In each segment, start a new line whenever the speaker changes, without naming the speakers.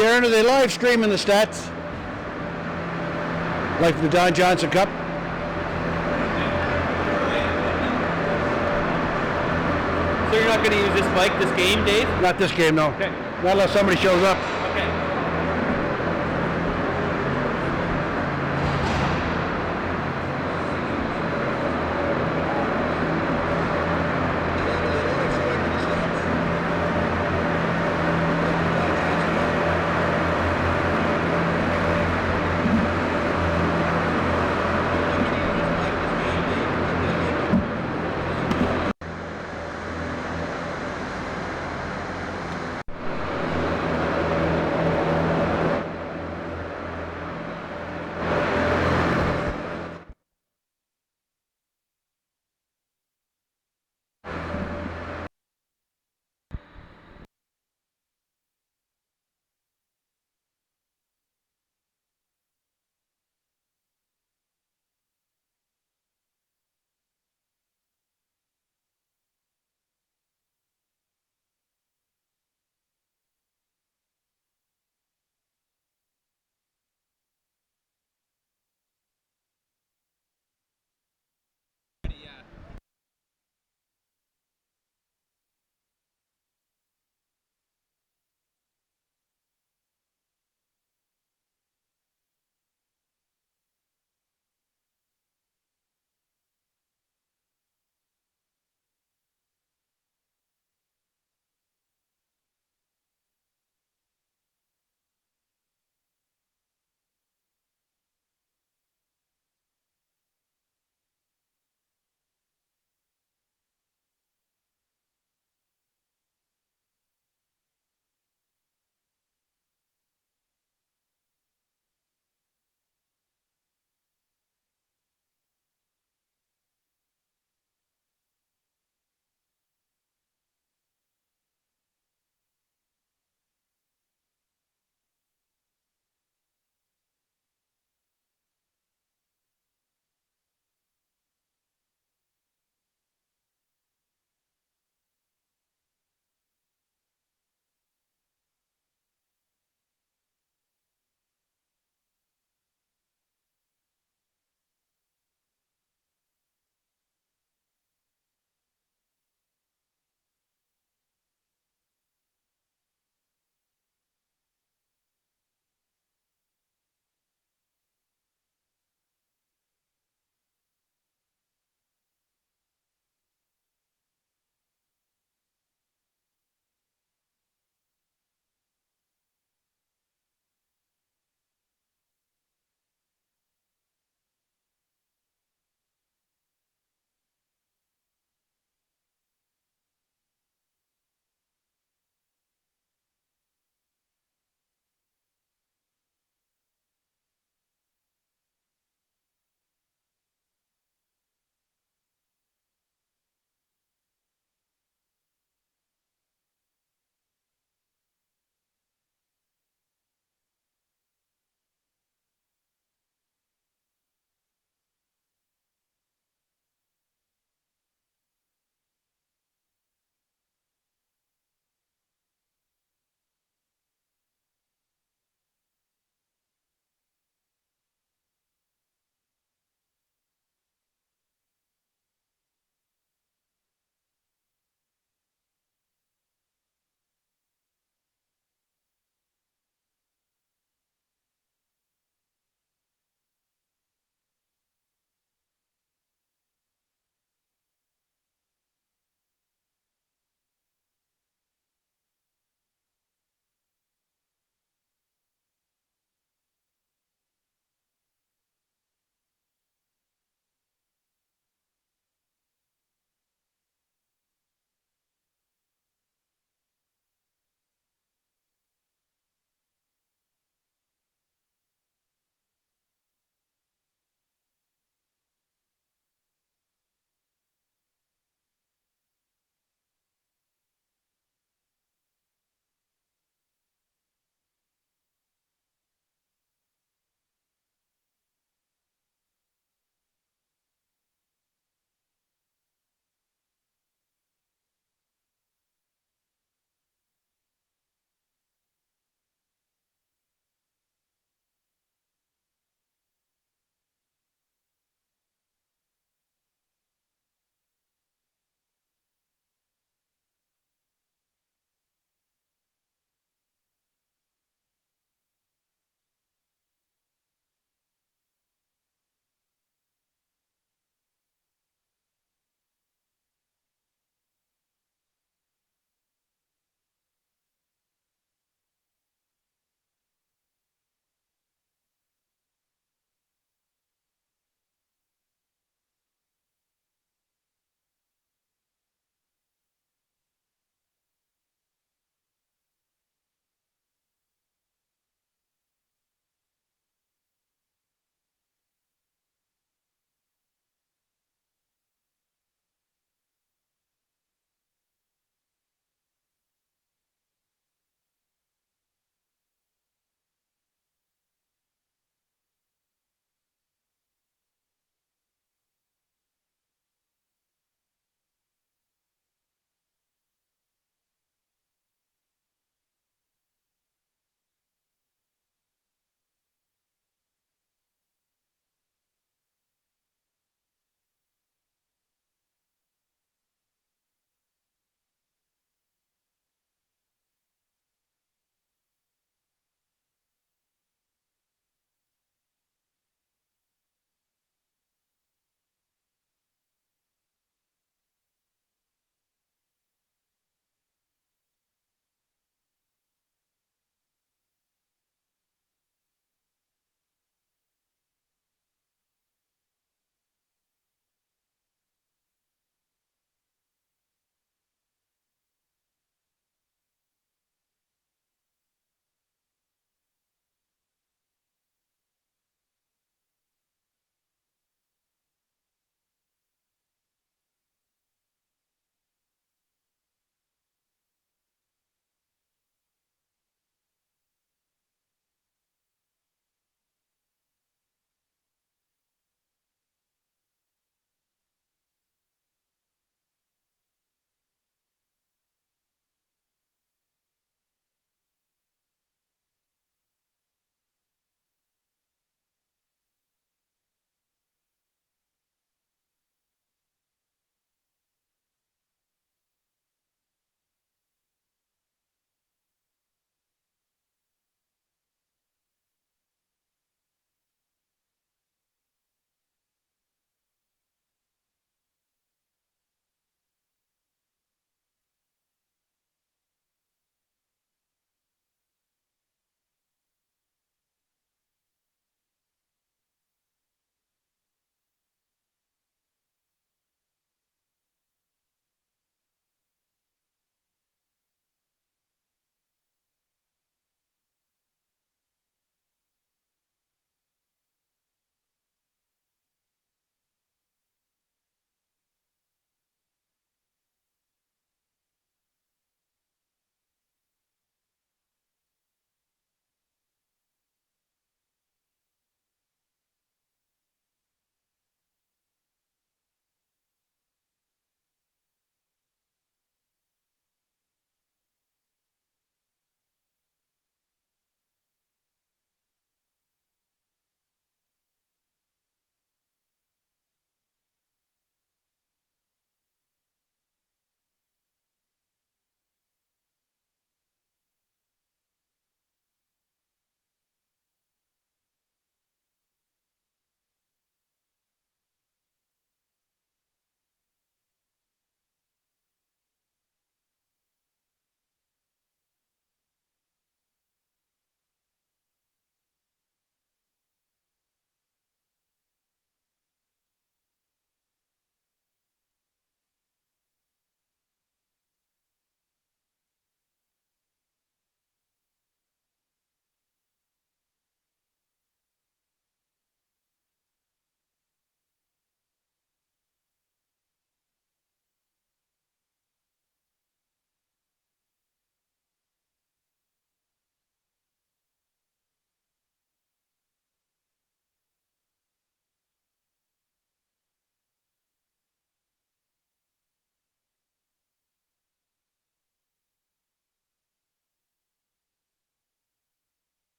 Darren, are they live streaming the stats? Like the Don Johnson Cup?
So you're not going to use this mic this game, Dave?
Not this game, no.
Okay.
Not unless somebody shows up.
Okay.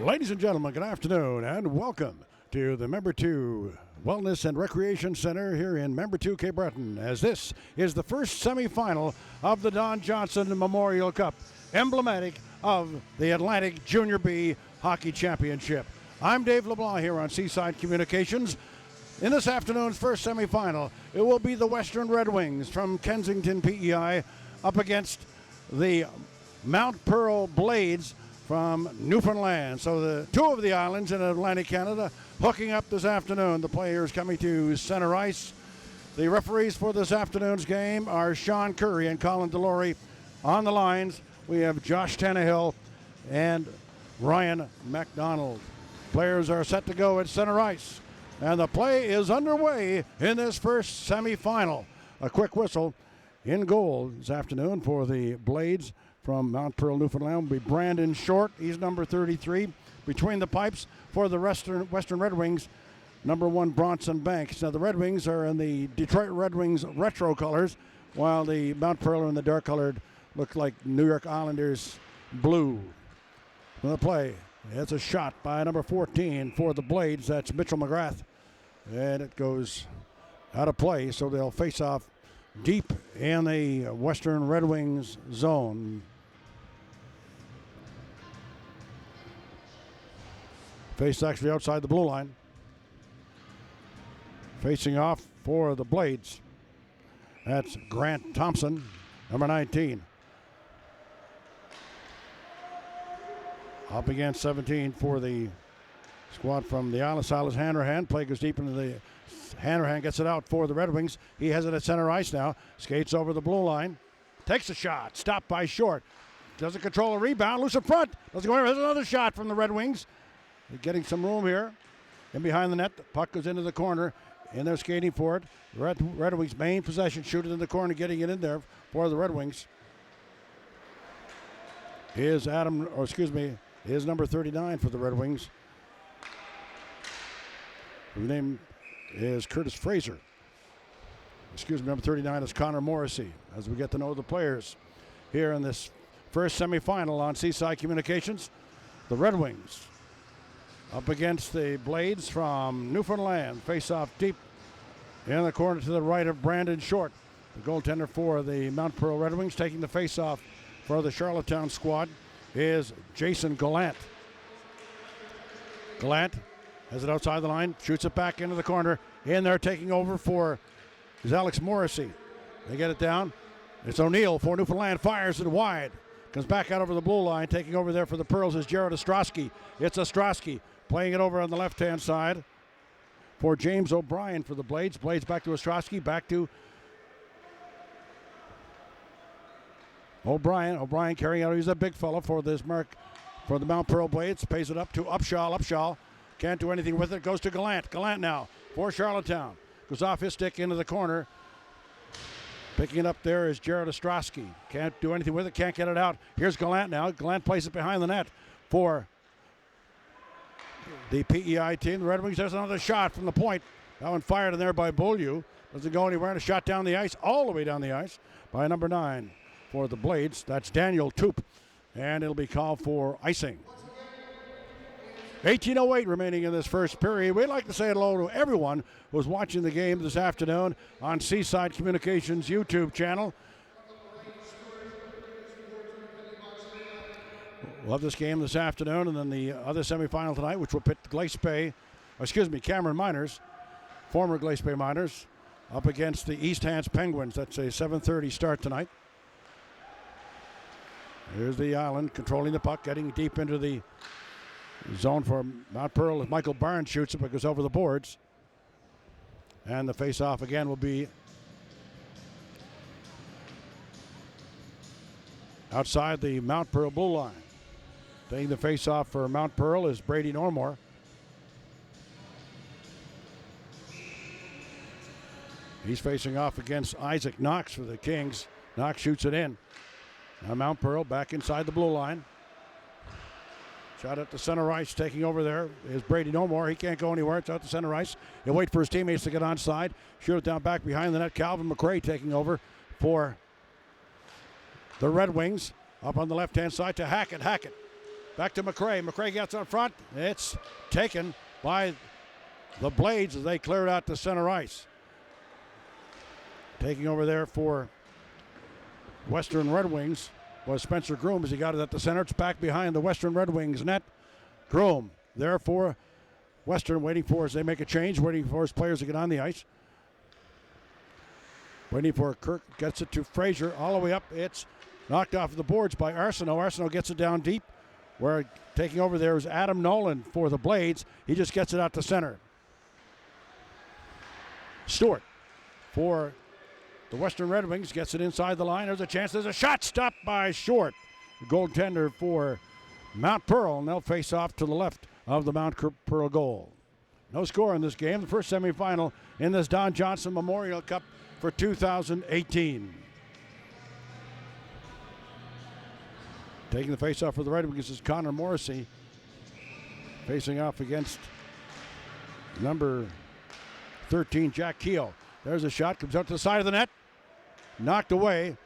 Ladies and gentlemen, good afternoon and welcome to the Member 2 Wellness and Recreation Center here in Member 2, Cape Breton, as this is the first semifinal of the Don Johnson Memorial Cup, emblematic of the Atlantic JR.B Hockey Championship. I'm Dave LeBlanc here on Seaside Communications. In this afternoon's first semifinal, it will be the Western Red Wings from Kensington, PEI, up against the Mount Pearl Blades from Newfoundland. So the two of the islands in Atlantic Canada hooking up this afternoon. The players coming to center ice. The referees for this afternoon's game are Sean Curry and Colin Delory. On the lines, we have Josh Tannehill and Ryan MacDonald. Players are set to go at center ice. And the play is underway in this first semifinal. A quick whistle in goal this afternoon for the Blades from Mount Pearl, Newfoundland will be Brandon Short. He's number 33. Between the pipes for the Western Red Wings, number 1, Bronson Banks. Now, the Red Wings are in the Detroit Red Wings retro colors, while the Mount Pearl are in the dark-colored, look like New York Islanders blue. For the play, it's a shot by number 14 for the Blades. That's Mitchell McGrath. And it goes out of play, so they'll face off deep in the Western Red Wings zone. Face actually outside the blue line. Facing off for the Blades, that's Grant Thompson, number 19. Up against 17 for the squad from the island. Silas Hanrahan. Play goes deep into the Hanrahan, gets it out for the Red Wings. He has it at center ice now. Skates over the blue line. Takes a shot. Stopped by Short. Doesn't control a rebound. Loose in front. Doesn't go anywhere. There's another shot from the Red Wings. They're getting some room here. In behind the net. The puck goes into the corner. And they're skating for it. Red Wings main possession. Shoot it in the corner. Getting it in there for the Red Wings. Here's Here's number 39 for the Red Wings. His name is Curtis Fraser. Number 39 is Connor Morrissey, as we get to know the players here in this first semifinal on Seaside Communications. The Red Wings up against the Blades from Newfoundland. Face off deep in the corner to the right of Brandon Short, the goaltender for the Mount Pearl Red Wings. Taking the face off for the Charlottetown squad is Jason Gallant. Gallant has it outside the line, shoots it back into the corner. In there taking over for is Alex Morrissey. They get it down. It's O'Neill for Newfoundland, fires it wide. Comes back out over the blue line. Taking over there for the Pearls is Jared Ostrowski. It's Ostrowski playing it over on the left-hand side for James O'Brien for the Blades. Blades back to Ostrowski, back to O'Brien. O'Brien carrying out. He's a big fella for this mark for the Mount Pearl Blades. Pays it up to Upshaw. Upshaw can't do anything with it. Goes to Gallant. Gallant now for Charlottetown. Goes off his stick into the corner. Picking it up there is Jared Ostrowski. Can't do anything with it. Can't get it out. Here's Gallant now. Gallant plays it behind the net for the PEI team. The Red Wings. There's another shot from the point. That one fired in there by Beaulieu. Doesn't go anywhere. And a shot down the ice. All the way down the ice by number 9 for the Blades. That's Daniel Toop. And it'll be called for icing. 18:08 remaining in this first period. We'd like to say hello to everyone who's watching the game this afternoon on Seaside Communications YouTube channel. We'll have this game this afternoon, and then the other semifinal tonight, which will pit Cameron Miners, former Glace Bay Miners, up against the East Hants Penguins. That's a 7:30 start tonight. Here's the island controlling the puck, getting deep into the zone for Mount Pearl as Michael Barnes shoots it, but goes over the boards. And the face-off again will be outside the Mount Pearl blue line. Taking the face-off for Mount Pearl is Brady Normore. He's facing off against Isaac Knox for the Kings. Knox shoots it in. Now Mount Pearl back inside the blue line. Shot at the center ice, taking over there is Brady Normore. He can't go anywhere. It's out to center ice. He'll wait for his teammates to get onside. Shoot it down back behind the net. Calvin McRae taking over for the Red Wings. Up on the left-hand side to Hackett. Hackett Back to McRae. McRae gets on front. It's taken by the Blades as they clear it out to center ice. Taking over there for Western Red Wings was Spencer Groom as he got it at the center. It's back behind the Western Red Wings net. Groom there for Western, waiting for as they make a change, waiting for his players to get on the ice. Waiting for Kirk, gets it to Fraser, all the way up. It's knocked off the boards by Arsenault. Arsenault gets it down deep. Where taking over there is Adam Nolan for the Blades. He just gets it out to center. Stewart for the Western Red Wings gets it inside the line. There's a chance. There's a shot stopped by Short. The goaltender for Mount Pearl, and they'll face off to the left of the Mount Pearl goal. No score in this game. The first semifinal in this Don Johnson Memorial Cup for 2018. Taking the face-off for the Red Wings is Connor Morrissey. Facing off against number 13, Jack Keogh. There's a shot, comes out to the side of the net. Knocked away.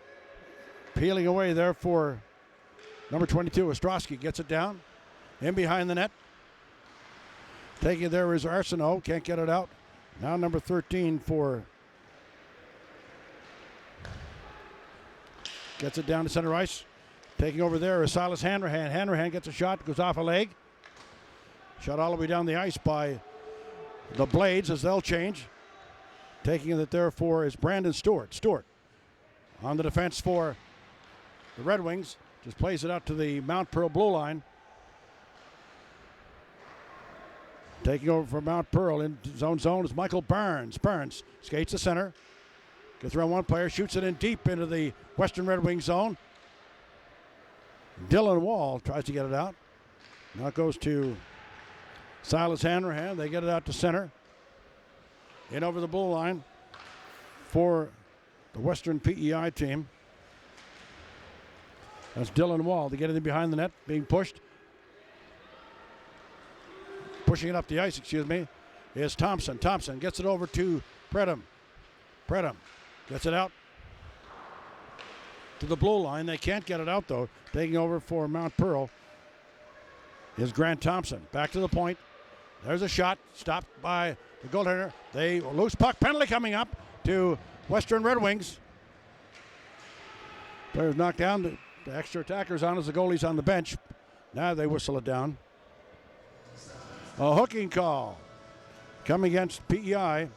Peeling away there for number 22, Ostrowski. Gets it down. In behind the net. Taking it there is Arsenault. Can't get it out. Now number 13 for... Gets it down to center ice. Taking over there is Silas Hanrahan. Hanrahan gets a shot, goes off a leg. Shot all the way down the ice by the Blades as they'll change. Taking it therefore is Brandon Stewart. Stewart on the defense for the Red Wings. Just plays it out to the Mount Pearl blue line. Taking over for Mount Pearl in zone is Michael Barnes. Barnes skates the center. Gets around one player, shoots it in deep into the Western Red Wing zone. Dylan Wall tries to get it out. Now it goes to Silas Hanrahan. They get it out to center. In over the blue line for the Western PEI team. That's Dylan Wall. They get it in behind the net, being pushed. Pushing it up the ice, is Thompson. Thompson gets it over to Predham. Predham gets it out to the blue line. They can't get it out, though. Taking over for Mount Pearl is Grant Thompson. Back to the point. There's a shot. Stopped by the goaltender. They loose puck. Penalty coming up to Western Red Wings. Players knocked down. The extra attackers on as the goalie's on the bench. Now they whistle it down. A hooking call coming against PEI.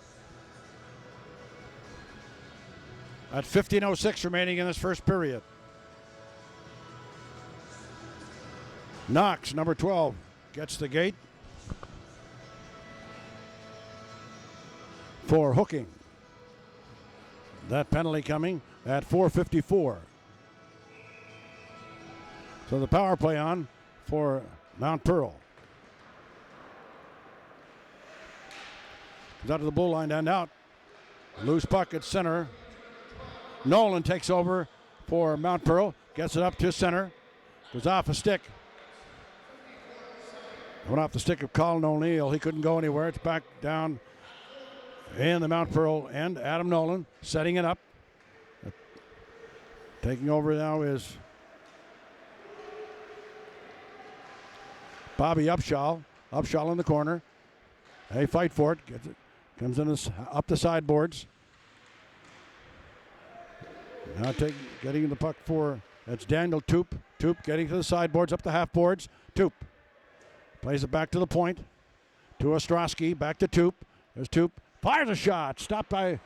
At 15:06 remaining in this first period. Knox, number 12, gets the gate for hooking. That penalty coming at 4:54. So the power play on for Mount Pearl. Comes out to the blue line and out. Loose puck at center. Nolan takes over for Mount Pearl. Gets it up to center. Goes off a stick. Went off the stick of Colin O'Neill. He couldn't go anywhere. It's back down in the Mount Pearl end. Adam Nolan setting it up. Taking over now is Bobby Upshaw. Upshaw in the corner. They fight for it. Gets it. Comes in up the sideboards. Now getting the puck for, that's Daniel Toop. Toop getting to the sideboards, up the half boards. Toop plays it back to the point. To Ostrowski, back to Toop. There's Toop. Fires a shot. Stopped by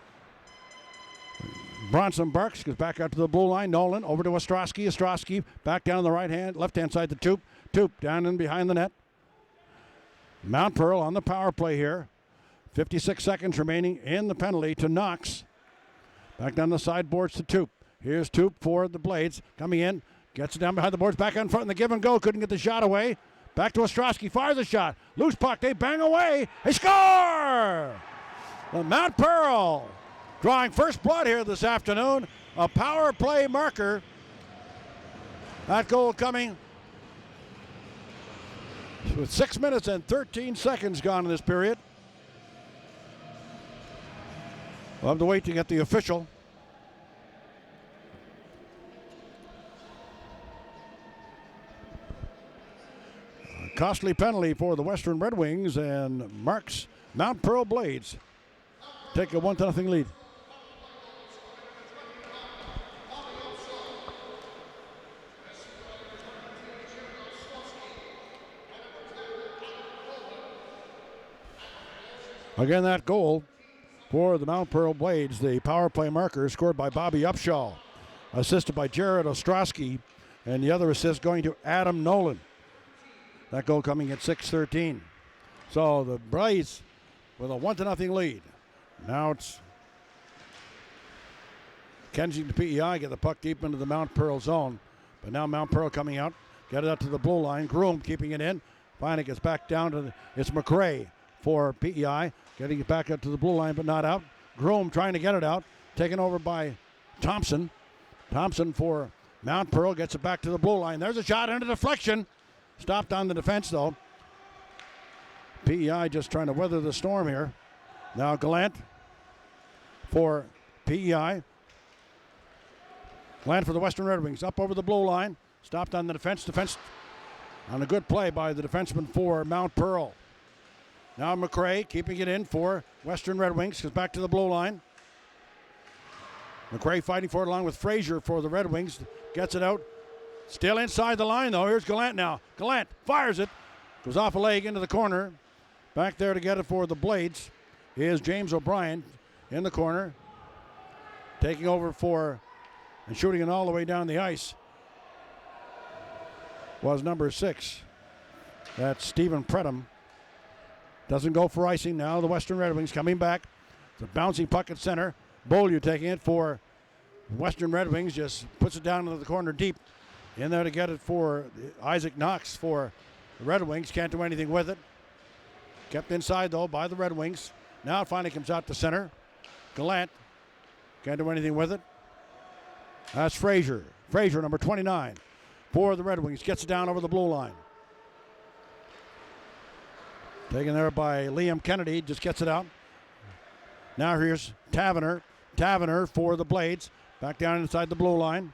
Bronson Burks. Goes back out to the blue line. Nolan over to Ostrowski. Ostrowski back down the left-hand side to Toop. Toop down in behind the net. Mount Pearl on the power play here. 56 seconds remaining in the penalty to Knox. Back down the sideboards to Toop. Here's Toop for the Blades. Coming in. Gets it down behind the boards. Back in front in the give and go. Couldn't get the shot away. Back to Ostrowski. Fires a shot. Loose puck. They bang away. They score! The Mount Pearl drawing first blood here this afternoon. A power play marker. That goal coming with 6 minutes and 13 seconds gone in this period. We'll have to wait to get the official. costly penalty for the Western Red Wings, and marks Mount Pearl Blades take a 1-0 lead. Again, that goal for the Mount Pearl Blades, the power play marker scored by Bobby Upshaw, assisted by Jared Ostrowski, and the other assist going to Adam Nolan. That goal coming at 6:13. So the Blades with a 1-0 lead. Now it's Kensington PEI get the puck deep into the Mount Pearl zone. But now Mount Pearl coming out, get it up to the blue line. Groom keeping it in. Finally gets back down to it's McRae for PEI. Getting it back up to the blue line, but not out. Groom trying to get it out. Taken over by Thompson. Thompson for Mount Pearl gets it back to the blue line. There's a shot into deflection. Stopped on the defense, though. PEI just trying to weather the storm here. Now Gallant for PEI. Gallant for the Western Red Wings. Up over the blue line. Stopped on the defense. Defense on a good play by the defenseman for Mount Pearl. Now McRae keeping it in for Western Red Wings. Goes back to the blue line. McRae fighting for it along with Frazier for the Red Wings. Gets it out. Still inside the line, though. Here's Gallant now. Gallant fires it. Goes off a leg into the corner. Back there to get it for the Blades is James O'Brien in the corner. Taking over for and shooting it all the way down the ice was number 6. That's Stephen Predham. Doesn't go for icing now. The Western Red Wings coming back. It's a bouncing puck at center. Beaulieu taking it for Western Red Wings. Just puts it down into the corner deep. In there to get it for Isaac Knox for the Red Wings. Can't do anything with it. Kept inside, though, by the Red Wings. Now it finally comes out to center. Gallant. Can't do anything with it. That's Frazier. Frazier, number 29, for the Red Wings. Gets it down over the blue line. Taken there by Liam Kennedy. Just gets it out. Now here's Taverner. Taverner for the Blades. Back down inside the blue line.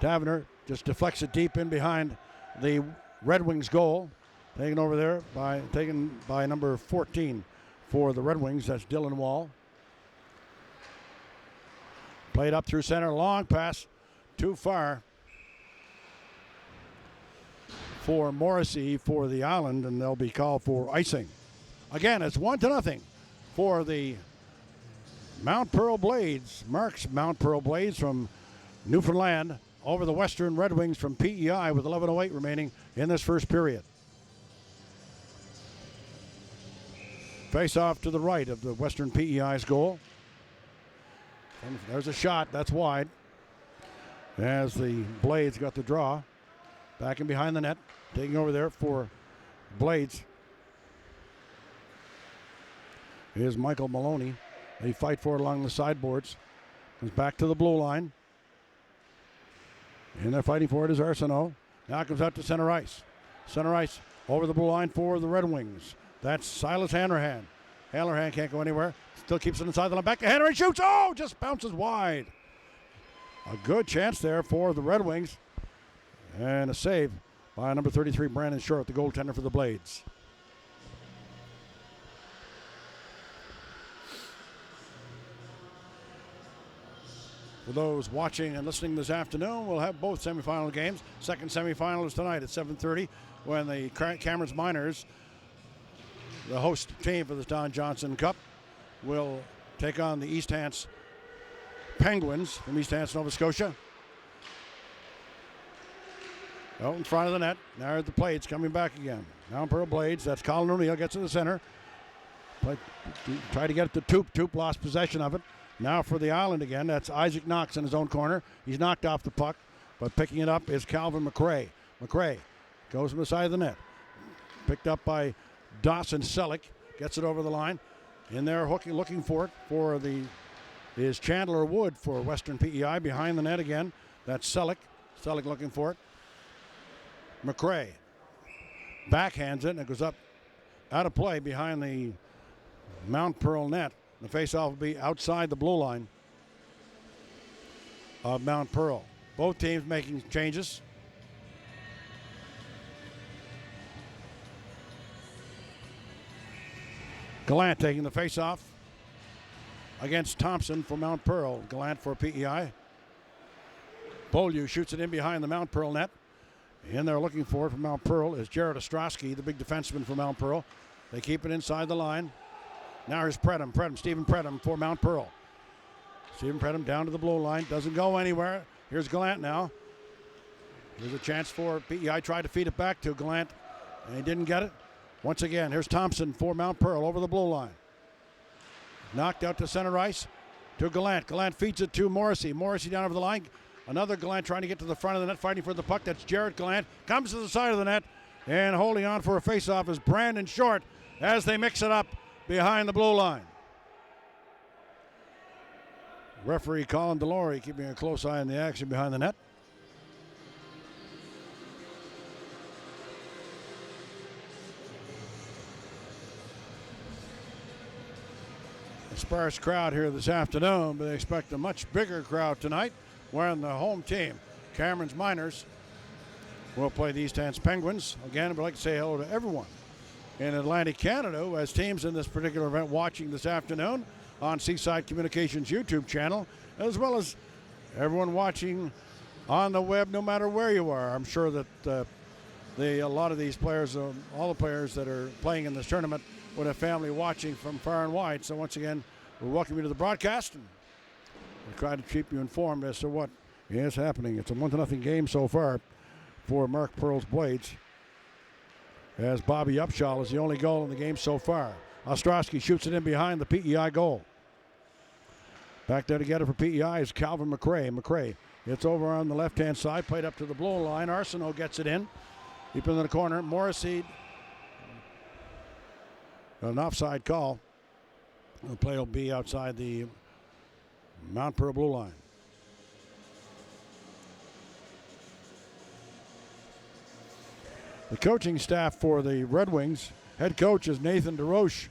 Taverner just deflects it deep in behind the Red Wings goal. Taken over there taken by number 14 for the Red Wings. That's Dylan Wall. Played up through center. Long pass. Too far for Morrissey for the Island, and they'll be called for icing. Again, it's 1-0 for the Mount Pearl Blades. Marks Mount Pearl Blades from Newfoundland over the Western Red Wings from PEI with 11:08 remaining in this first period. Face off to the right of the Western PEI's goal. And there's a shot. That's wide. As the Blades got the draw. Back in behind the net. Taking over there for Blades is Michael Maloney. They fight for it along the sideboards. Comes back to the blue line. And they're fighting for it is Arsenault. Now it comes out to center ice. Center ice over the blue line for the Red Wings. That's Silas Hanrahan. Hanrahan can't go anywhere. Still keeps it inside the line. Back to Hanrahan. Shoots. Oh, just bounces wide. A good chance there for the Red Wings. And a save by number 33, Brandon Short, the goaltender for the Blades. For those watching and listening this afternoon, we'll have both semifinal games. Second semifinal is tonight at 7:30 when the Cameron's Miners, the host team for the Don Johnson Cup, will take on the East Hants Penguins from East Hants, Nova Scotia. Out in front of the net. Now at the Blades coming back again. Now Pearl Blades. That's Colin O'Neill. Gets to the center. Try to get it to Toop. Toop lost possession of it. Now for the Island again. That's Isaac Knox in his own corner. He's knocked off the puck. But picking it up is Calvin McRae. McRae goes from the side of the net. Picked up by Dawson Selleck. Gets it over the line. In there looking for it is Chandler Wood for Western PEI. Behind the net again. That's Selleck. Selleck looking for it. McRae backhands it, and it goes up out of play behind the Mount Pearl net. The faceoff will be outside the blue line of Mount Pearl. Both teams making changes. Gallant taking the face-off against Thompson for Mount Pearl. Gallant for PEI. Beaulieu shoots it in behind the Mount Pearl net. In there looking for it from Mount Pearl is Jared.B, the big defenseman for Mount Pearl. They keep it inside the line. Now here's Stephen Predham for Mount Pearl. Stephen Predham down to the blue line. Doesn't go anywhere. Here's Gallant now. Here's a chance for PEI. Tried to feed it back to Gallant, and he didn't get it. Once again, here's Thompson for Mount Pearl over the blue line. Knocked out to center ice to Gallant. Gallant feeds it to Morrissey. Morrissey down over the line. Another Gallant trying to get to the front of the net, fighting for the puck. That's Jared Gallant. Comes to the side of the net, and holding on for a faceoff is Brandon Short as they mix it up behind the blue line. Referee Colin Delory keeping a close eye on the action behind the net. A sparse crowd here this afternoon, but they expect a much bigger crowd tonight when the home team, Cameron's Miners, will play the East Hants Penguins. Again, we'd like to say hello to everyone in Atlantic Canada who has teams in this particular event watching this afternoon on Seaside Communications YouTube channel, as well as everyone watching on the web no matter where you are. I'm sure that a lot of these players, all the players that are playing in this tournament, would have family watching from far and wide. So once again, we welcome you to the broadcast, and we'll try to keep you informed as to what is happening. It's a 1-0 game so far for Mark Pearl's Blades, as Bobby Upshaw is the only goal in the game so far. Ostrowski shoots it in behind the PEI goal. Back there to get it for PEI is Calvin McRae. McRae, it's over on the left-hand side, played up to the blue line. Arsenault gets it in. Deep in the corner. Morrissey, an offside call. The play will be outside the Mount Pearl blue line. The coaching staff for the Red Wings, head coach is Nathan DeRoche,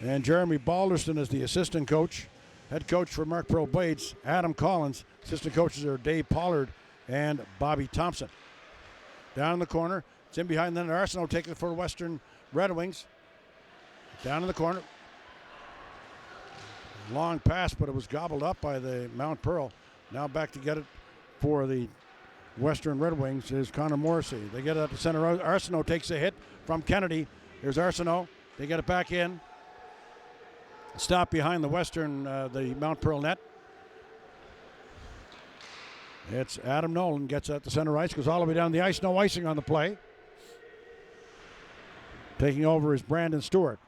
and Jeremy Balderston is the assistant coach. Head coach for Mark Pearl Blades, Adam Collins. Assistant coaches are Dave Pollard and Bobby Thompson. Down in the corner, it's in behind the net. Arsenault taking it for Western Red Wings. Down in the corner. Long pass, but it was gobbled up by the Mount Pearl. Now back to get it for the Western Red Wings is Connor Morrissey. They get it up to center. Arsenault takes a hit from Kennedy. Here's Arsenault. They get it back in. Stop behind the Western, the Mount Pearl net. It's Adam Nolan gets at the center ice, goes all the way down the ice. No icing on the play. Taking over is Brandon Stewart.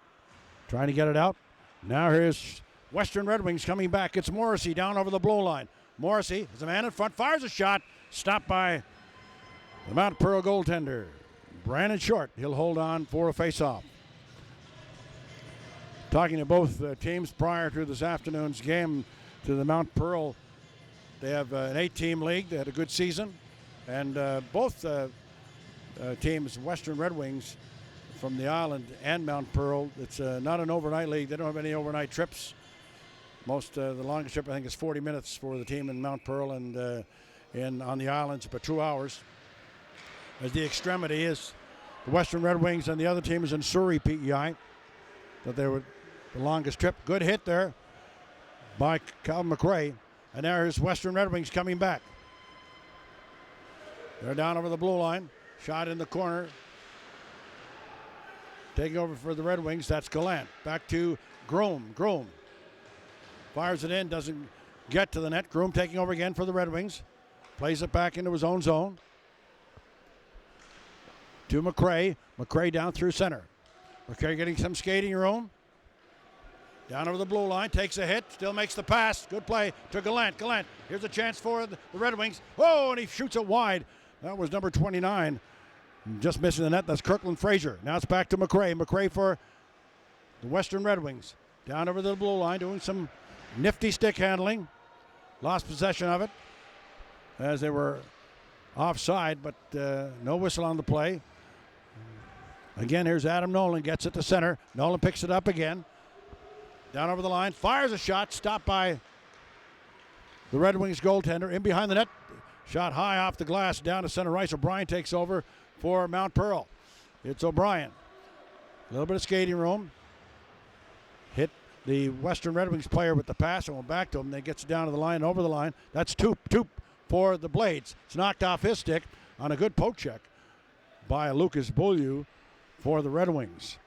Trying to get it out. Now here's Western Red Wings coming back. It's Morrissey down over the blue line. Morrissey is a man in front, fires a shot. Stopped by the Mount Pearl goaltender, Brandon Short. He'll hold on for a face-off. Talking to both teams prior to this afternoon's game, to the Mount Pearl, they have an 8-team league. They had a good season. And both teams, Western Red Wings from the island and Mount Pearl, it's not an overnight league. They don't have any overnight trips. The longest trip I think is 40 minutes for the team in Mount Pearl, and on the islands, about 2 hours. As the extremity is the Western Red Wings, and the other team is in Surrey, PEI. That they were the longest trip. Good hit there by Calvin McRae. And now here's Western Red Wings coming back. They're down over the blue line. Shot in the corner. Taking over for the Red Wings, that's Gallant. Back to Groom. Groom fires it in, doesn't get to the net. Groom taking over again for the Red Wings. Plays it back into his own zone. To McRae. McRae down through center. McRae getting some skating room. Down over the blue line, takes a hit, still makes the pass. Good play to Gallant. Gallant, here's a chance for the Red Wings. Oh, and he shoots it wide. That was number 29. Just missing the net, that's Kirkland Fraser. Now it's back to McRae. McRae for the Western Red Wings. Down over the blue line, doing some nifty stick handling. Lost possession of it as they were offside, but no whistle on the play. Again, here's Adam Nolan, gets it to center. Nolan picks it up again. Down over the line, fires a shot, stopped by the Red Wings goaltender. In behind the net, shot high off the glass, down to center ice. O'Brien takes over for Mount Pearl. It's O'Brien. A little bit of skating room. hit the Western Red Wings player with the pass and went back to him. Then gets it down to the line and over the line. That's Toop for the Blades. It's knocked off his stick on a good poke check by Lucas Beaulieu for the Red Wings.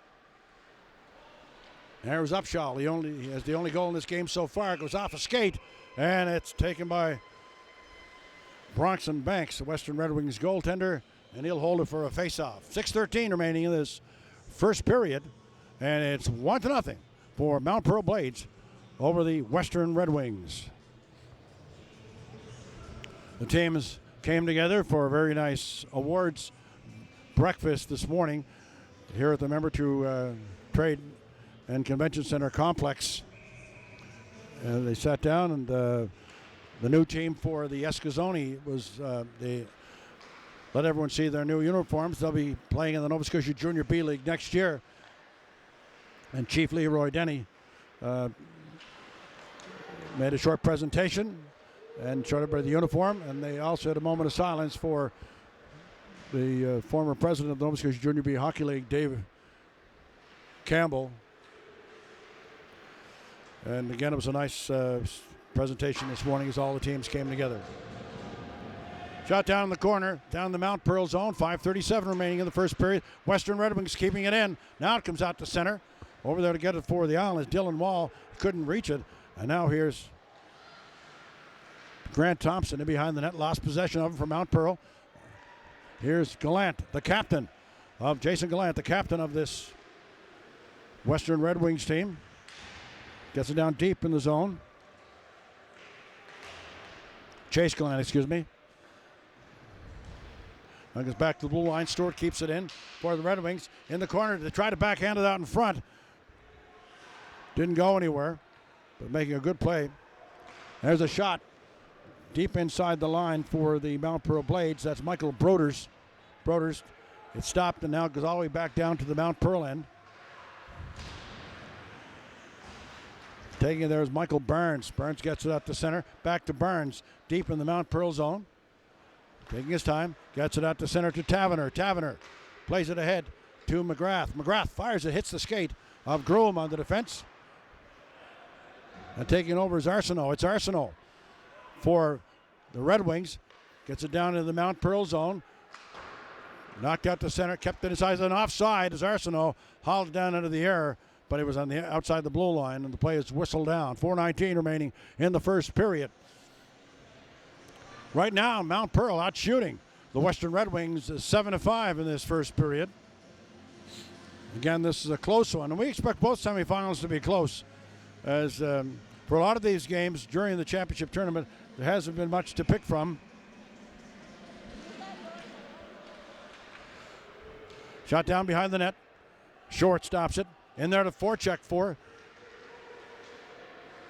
There's Upshaw. He has the only goal in this game so far. It goes off a skate, and it's taken by Bronson Banks, the Western Red Wings goaltender, and he'll hold it for a face-off. 6:13 remaining in this first period, and it's 1-0 for Mount Pearl Blades over the Western Red Wings. The teams came together for a very nice awards breakfast this morning here at the Member 2 Trade and Convention Center complex. And they sat down, and the new team for the Escazone was they let everyone see their new uniforms. They'll be playing in the Nova Scotia JR.B League next year. And Chief Leroy Denny made a short presentation and showed everybody the uniform. And they also had a moment of silence for the former president of the Nova Scotia JR.B Hockey League, Dave Campbell. And again, it was a nice presentation this morning as all the teams came together. Shot down in the corner, down the Mount Pearl zone. 5:37 remaining in the first period. Western Red Wings keeping it in. Now it comes out to center. Over there to get it for the Islanders. Dylan Wall couldn't reach it. And now here's Grant Thompson in behind the net. Lost possession of him for Mount Pearl. Here's Gallant, the captain of Jason Gallant, the captain of this Western Red Wings team. Gets it down deep in the zone. Chase Gallant, excuse me. Now goes back to the blue line. Stewart keeps it in for the Red Wings. In the corner, they try to backhand it out in front. Didn't go anywhere, but making a good play. There's a shot deep inside the line for the Mount Pearl Blades. That's Michael Broders. It stopped and now goes all the way back down to the Mount Pearl end. Taking it there is Michael Burns. Burns gets it up to center. Back to Burns. Deep in the Mount Pearl zone. Taking his time. Gets it out to center to Taverner. Taverner plays it ahead to McGrath. McGrath fires it. Hits the skate of Groom on the defense. And taking over is Arsenault. It's Arsenault for the Red Wings. Gets it down into the Mount Pearl zone. Knocked out to center. Kept it inside an offside as Arsenault hauled it down into the air. But it was on the outside the blue line, and the play is whistled down. 4:19 remaining in the first period. Right now, Mount Pearl out shooting the Western Red Wings 7-5 in this first period. Again, this is a close one, and we expect both semifinals to be close. As for a lot of these games during the championship tournament, there hasn't been much to pick from. Shot down behind the net. Short stops it. In there to forecheck for.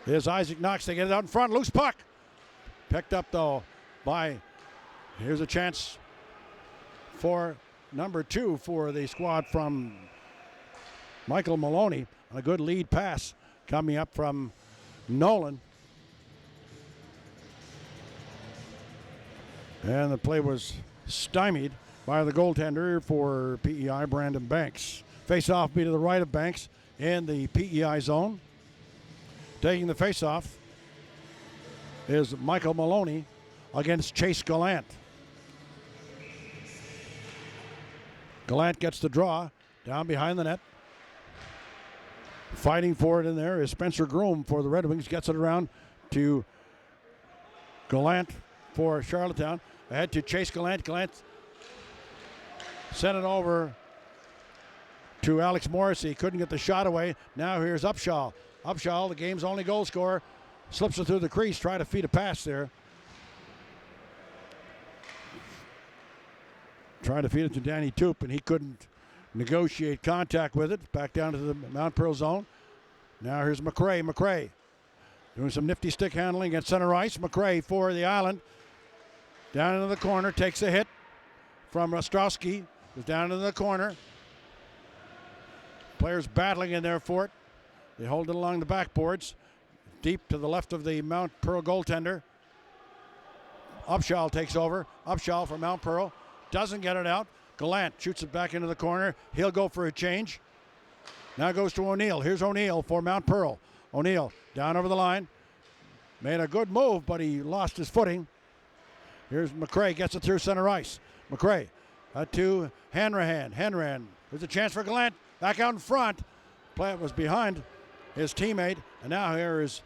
Here's Isaac Knox. They get it out in front. Loose puck. Picked up, though, by. Here's a chance for number 2 for the squad from Michael Maloney. On a good lead pass coming up from Nolan. And the play was stymied by the goaltender for PEI, Brandon Banks. Face-off be to the right of Banks in the PEI zone. Taking the face-off is Michael Maloney against Chase Gallant. Gallant gets the draw down behind the net. Fighting for it in there is Spencer Groom for the Red Wings. Gets it around to Gallant for Charlottetown. Ahead to Chase Gallant. Gallant sent it over to Alex Morrissey. Couldn't get the shot away. Now here's Upshaw. Upshaw, the game's only goal scorer, slips it through the crease, trying to feed a pass there. Trying to feed it to Danny Toop, and he couldn't negotiate contact with it. Back down to the Mount Pearl zone. Now here's McRae. McRae doing some nifty stick handling at center ice. McRae for the Island. Down into the corner, takes a hit from Ostrowski. Goes down into the corner. Players battling in there for it. They hold it along the backboards. Deep to the left of the Mount Pearl goaltender. Upshaw takes over. Upshaw for Mount Pearl. Doesn't get it out. Gallant shoots it back into the corner. He'll go for a change. Now goes to O'Neill. Here's O'Neill for Mount Pearl. O'Neill down over the line. Made a good move, but he lost his footing. Here's McRae, gets it through center ice. McRae to Hanrahan. Hanrahan, there's a chance for Gallant. Back out in front. Plant was behind his teammate, and now here is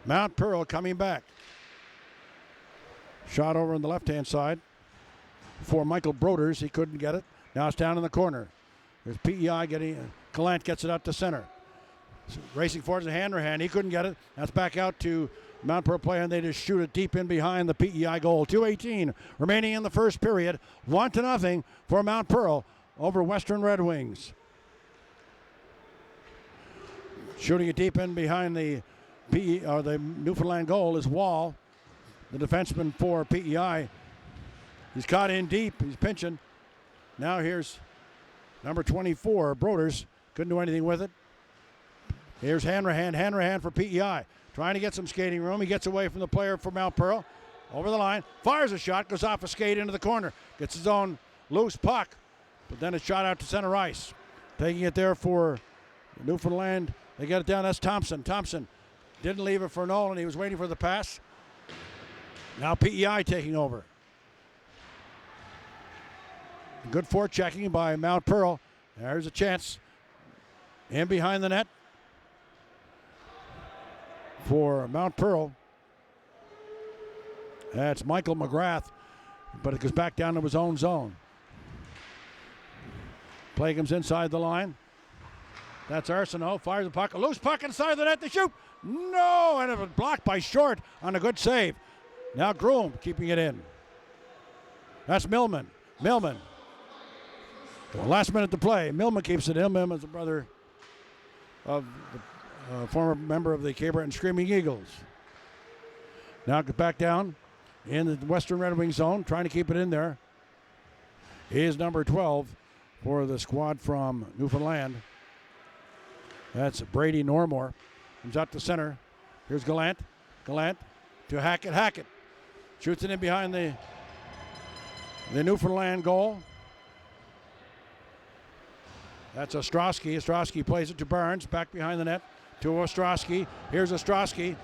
Mount Pearl coming back. Shot over on the left-hand side for Michael Broders. He couldn't get it. Now it's down in the corner. There's PEI getting, Gallant gets it out to center. Racing forward to Hanrahan. He couldn't get it. That's back out to Mount Pearl play, and they just shoot it deep in behind the PEI goal. 2:18 remaining in the first period. 1-0 for Mount Pearl over Western Red Wings. Shooting it deep in behind the the Newfoundland goal is Wall, the defenseman for PEI. He's caught in deep. He's pinching. Now here's number 24, Broders. Couldn't do anything with it. Here's Hanrahan. Hanrahan for PEI. Trying to get some skating room. He gets away from the player for Mount Pearl. Over the line. Fires a shot. Goes off a skate into the corner. Gets his own loose puck. But then it's shot out to center ice. Taking it there for Newfoundland. They get it down. That's Thompson. Thompson didn't leave it for Nolan. He was waiting for the pass. Now PEI taking over. Good forechecking by Mount Pearl. There's a chance. In behind the net for Mount Pearl. That's Michael McGrath, but it goes back down to his own zone. Play comes inside the line. That's Arsenault. Fires the puck. A loose puck inside the net. They shoot. No! And it was blocked by Short on a good save. Now Groom keeping it in. That's Millman. Millman. Well, last minute to play. Millman keeps it in. Millman's the brother of the former member of the Cape Breton Screaming Eagles. Now get back down in the Western Red Wing zone, trying to keep it in there. He is number 12 for the squad from Newfoundland. That's Brady Normore. Comes out to center. Here's Gallant. Gallant to Hackett. Hackett shoots it in behind the Newfoundland goal. That's Ostrowski. Ostrowski plays it to Barnes. Back behind the net to Ostrowski. Here's Ostrowski.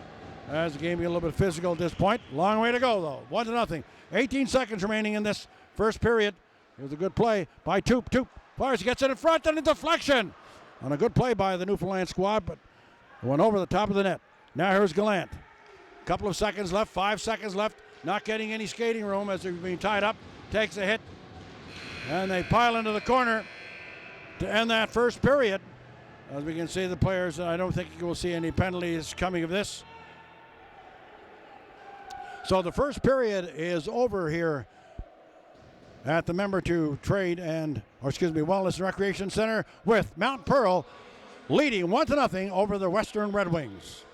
As the game get a little bit physical at this point. Long way to go, though. 1-0. 18 seconds remaining in this first period. Here's a good play by Toop. Toop fires, gets it in front, and a deflection. On a good play by the Newfoundland squad, but it went over the top of the net. Now here's Gallant. A couple of seconds left, 5 seconds left. Not getting any skating room as they're being tied up. Takes a hit. And they pile into the corner to end that first period. As we can see, the players, I don't think you will see any penalties coming of this. So the first period is over here at the Member 2 Wellness and Recreation Center, with Mount Pearl leading 1-0 over the Western Red Wings.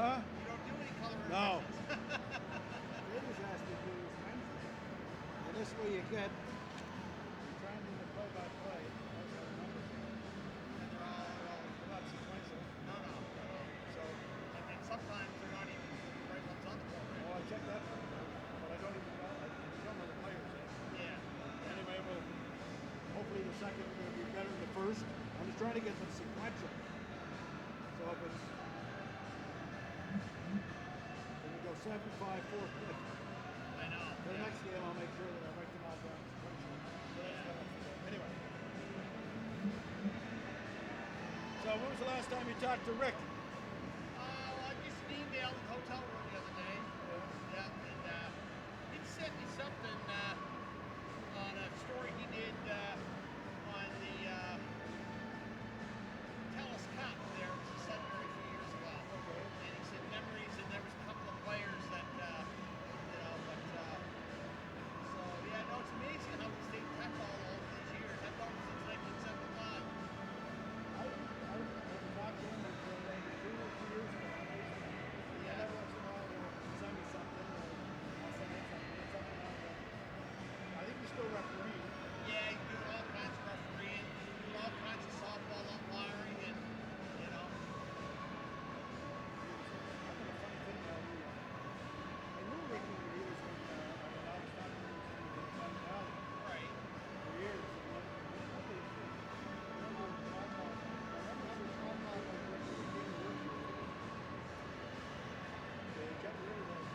Huh?
You don't do any color
No.
impressions.
Raiders asked me to do this Wednesday. And this way you get, you're trying to do the play-by-play. Those are the numbers.
And
They're not sequential.
no.
So,
And sometimes they're not even the right ones on the board, right?
well, I checked that for you, but I don't even know. I don't know the players yet.
Yeah.
Anyway, well, hopefully the second will be better than the first. I'm just trying to get them sequential. So if it's, then we go 7, 5, 4, 5.
I know.
For the next game, I'll make sure that I write them all down sequentially. So that's what I'm doing. Anyway. So when was the last time you talked to Rick?
Well, I just emailed the hotel room the other day. Yeah, and he sent me something on a story he did on the Telus Cup there, which is Sudbury a few years ago.
Okay.
And he said memories, and there was a couple of players that, so yeah, no, it's amazing how we stayed in touch all these years. I've known him since 1975.
I talked to him for maybe 2 or 3 years ago.
Yeah.
Every once in a while he'll send me something, or I'll send him something out there. I think he's still refereeing.
Yeah, he's doing all kinds of refereeing, doing all kinds of softball umpiring, and you know.
I think a funny thing now, I knew Rick over the years when I was talking to him in Sun Valley
Right.
for years. And then what they did, I remember seeing phone calls like Rick when he came to work here. They kept rid of those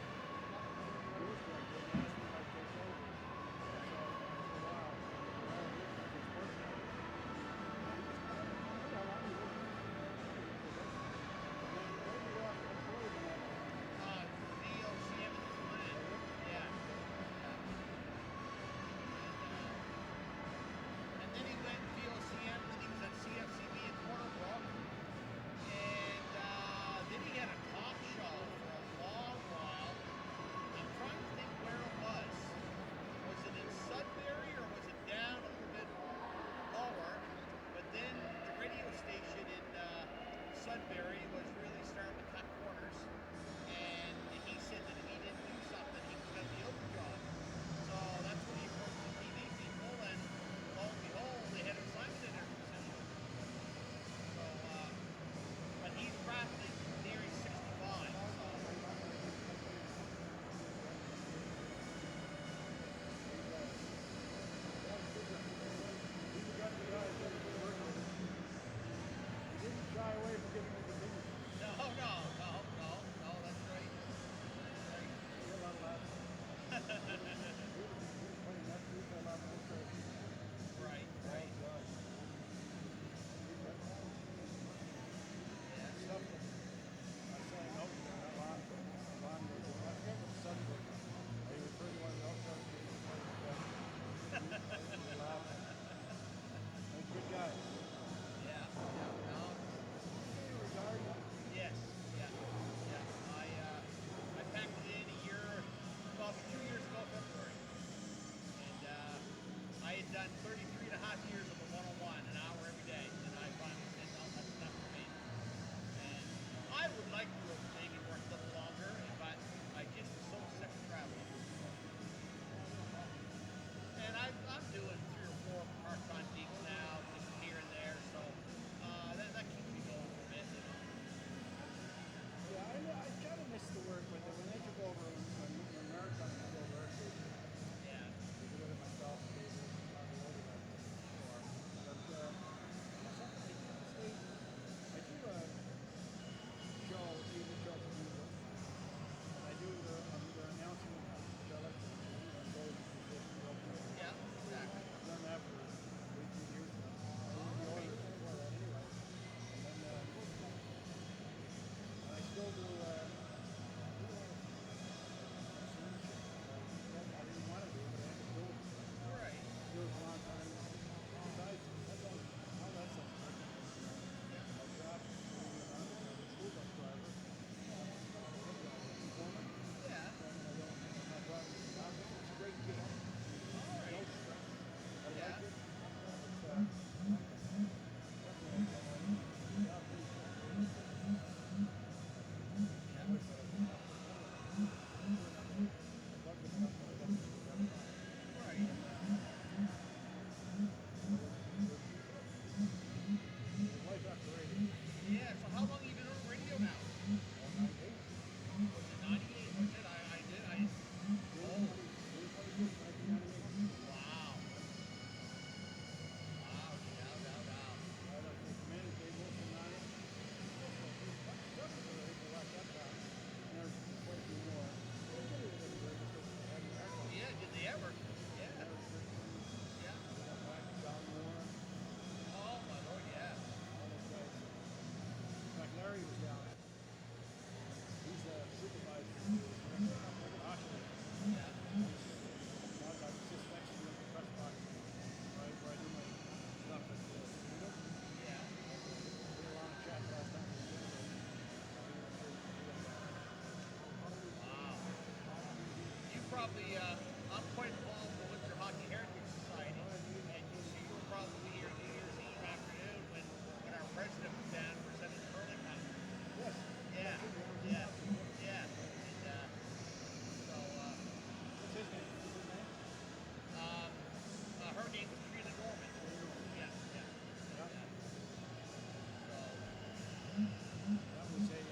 rules director and asked me if I'd take over. So for a while, Rick was his partner. And he was kind of, I don't know how long he worked. And then where did he go after employed in that?
VOCM is one in. Yeah. And then he went VOCM, and he was at CFCB in Porterbrook. And then he had a talk show for a long while. I'm trying to think where it was. Was it in Sudbury or was it down a little bit lower? But then the radio station in Sudbury was really starting to cut corners. And he said that if he didn't do something, he was going to be out of job. So that's when he approached the TV people, and lo and behold, they had him sign in their position. So, but he's probably nearing 65. So.
He's a guy that you work with. He didn't shy away from giving his opinion.
No, that's right. Right.
He had a lot of laughs. He was playing that too for a lot of those.
Right. Yeah.
Stuff that I saw an outfit, a lot of I forget what son was. He referred to one of the outfits. He was laughing. He's a good guy.
Yeah. No.
He retired now.
Yes. Yeah. I packed it in a year, well, 2 years ago, February. And I had done 33 and a half years of a one-on-one, an hour every day. And I finally said, no, that's enough for me. And I would like to have maybe worked a little longer, but I just was so sick of traveling. And I'm doing 3 or 4 part-time gigs now, just here and there, so that keeps me going for a bit, you know.
Yeah, I kind of missed the work with it. When they took over, when Marathon took over,
Yeah.
we did it myself, David, on the road.
probably, I'm quite involved in the Windsor Hockey Heritage Society, and you see, you were probably here New Year's Eve afternoon when our president was down presenting the Curling Cup.
Yes.
Yeah, yeah, yeah. And so,
What's his name? What's his name?
her name was Trina Norman. Yeah, yeah,
Yeah.
yeah. So,
That was a,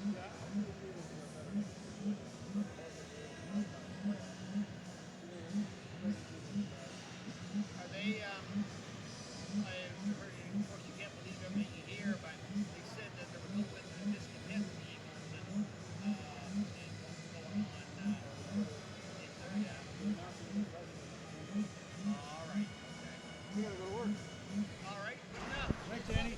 yeah, I do agree with you on better
are they, I heard, of course, you can't believe everything you hear, but they said that there was a little bit of discontent with the Eagles and what's going on in there, yeah. All right, okay.
We gotta go to work.
All right, good enough.
Thanks, Danny.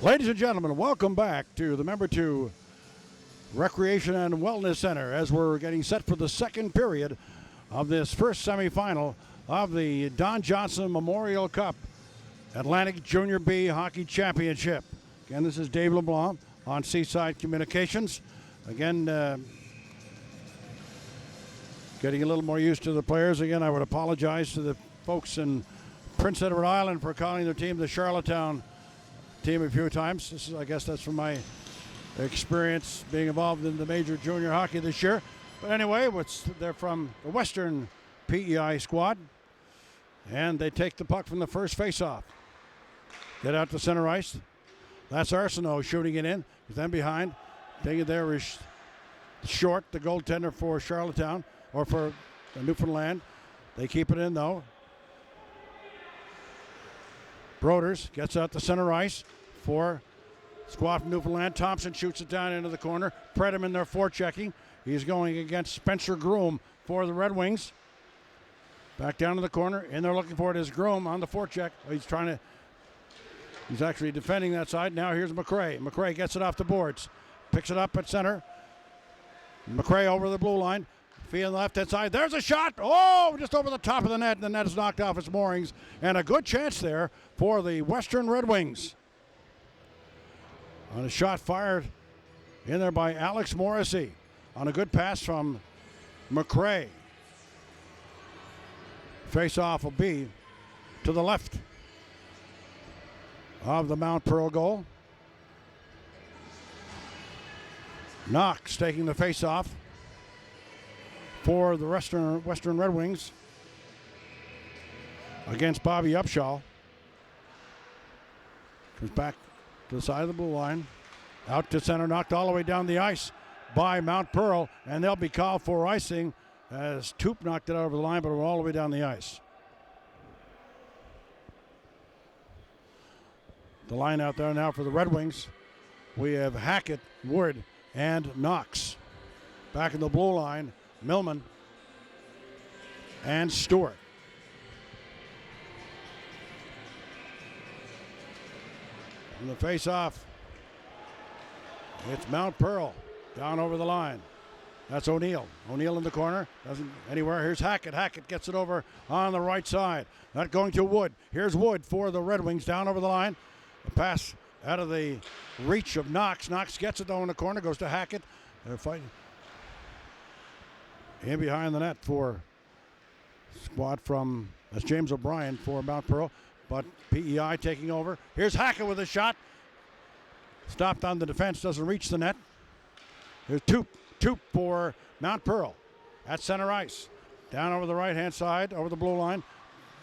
Ladies and gentlemen, welcome back to the Member 2 Recreation and Wellness Center as we're getting set for the second period of this first semifinal of the Don Johnson Memorial Cup Atlantic Junior.B Hockey Championship. Again, this is Dave LeBlanc on Seaside Communications. Again, getting a little more used to the players. Again, I would apologize to the folks in Prince Edward Island for calling their team the Charlottetown team a few times. This is, I guess that's from my experience being involved in the major junior hockey this year. But anyway, they're from the Western PEI squad, and they take the puck from the first faceoff. Get out to center ice. That's Arsenault shooting it in. Then behind, taking it there is Short, the goaltender for Charlottetown, or for Newfoundland. They keep it in though. Broders gets out to center ice for squad from Newfoundland. Thompson shoots it down into the corner. Predham in there forechecking. He's going against Spencer Groom for the Red Wings. Back down to the corner. In there looking for it is Groom on the forecheck. He's actually defending that side. Now here's McRae. McRae gets it off the boards. Picks it up at center. McRae over the blue line. Feet on the left-hand side. There's a shot. Oh, just over the top of the net. And the net is knocked off its moorings. And a good chance there for the Western Red Wings. On a shot fired in there by Alex Morrissey. On a good pass from McRae. Face-off will be to the left of the Mount Pearl goal. Knox taking the face-off for the Western Red Wings against Bobby Upshaw. Comes back to the side of the blue line. Out to center, knocked all the way down the ice by Mount Pearl, and they'll be called for icing as Toop knocked it over the line, but we're all the way down the ice. The line out there now for the Red Wings. We have Hackett, Wood, and Knox. Back in the blue line, Millman and Stewart. And the face-off, it's Mount Pearl down over the line. That's O'Neill. O'Neill in the corner. Doesn't anywhere. Here's Hackett. Hackett gets it over on the right side. That going to Wood. Here's Wood for the Red Wings down over the line. A pass out of the reach of Knox. Knox gets it though in the corner. Goes to Hackett. They're fighting. In behind the net for squad from, that's James O'Brien for Mount Pearl. But PEI taking over. Here's Hackett with a shot. Stopped on the defense. Doesn't reach the net. Here's Toop for Mount Pearl at center ice. Down over the right-hand side, over the blue line.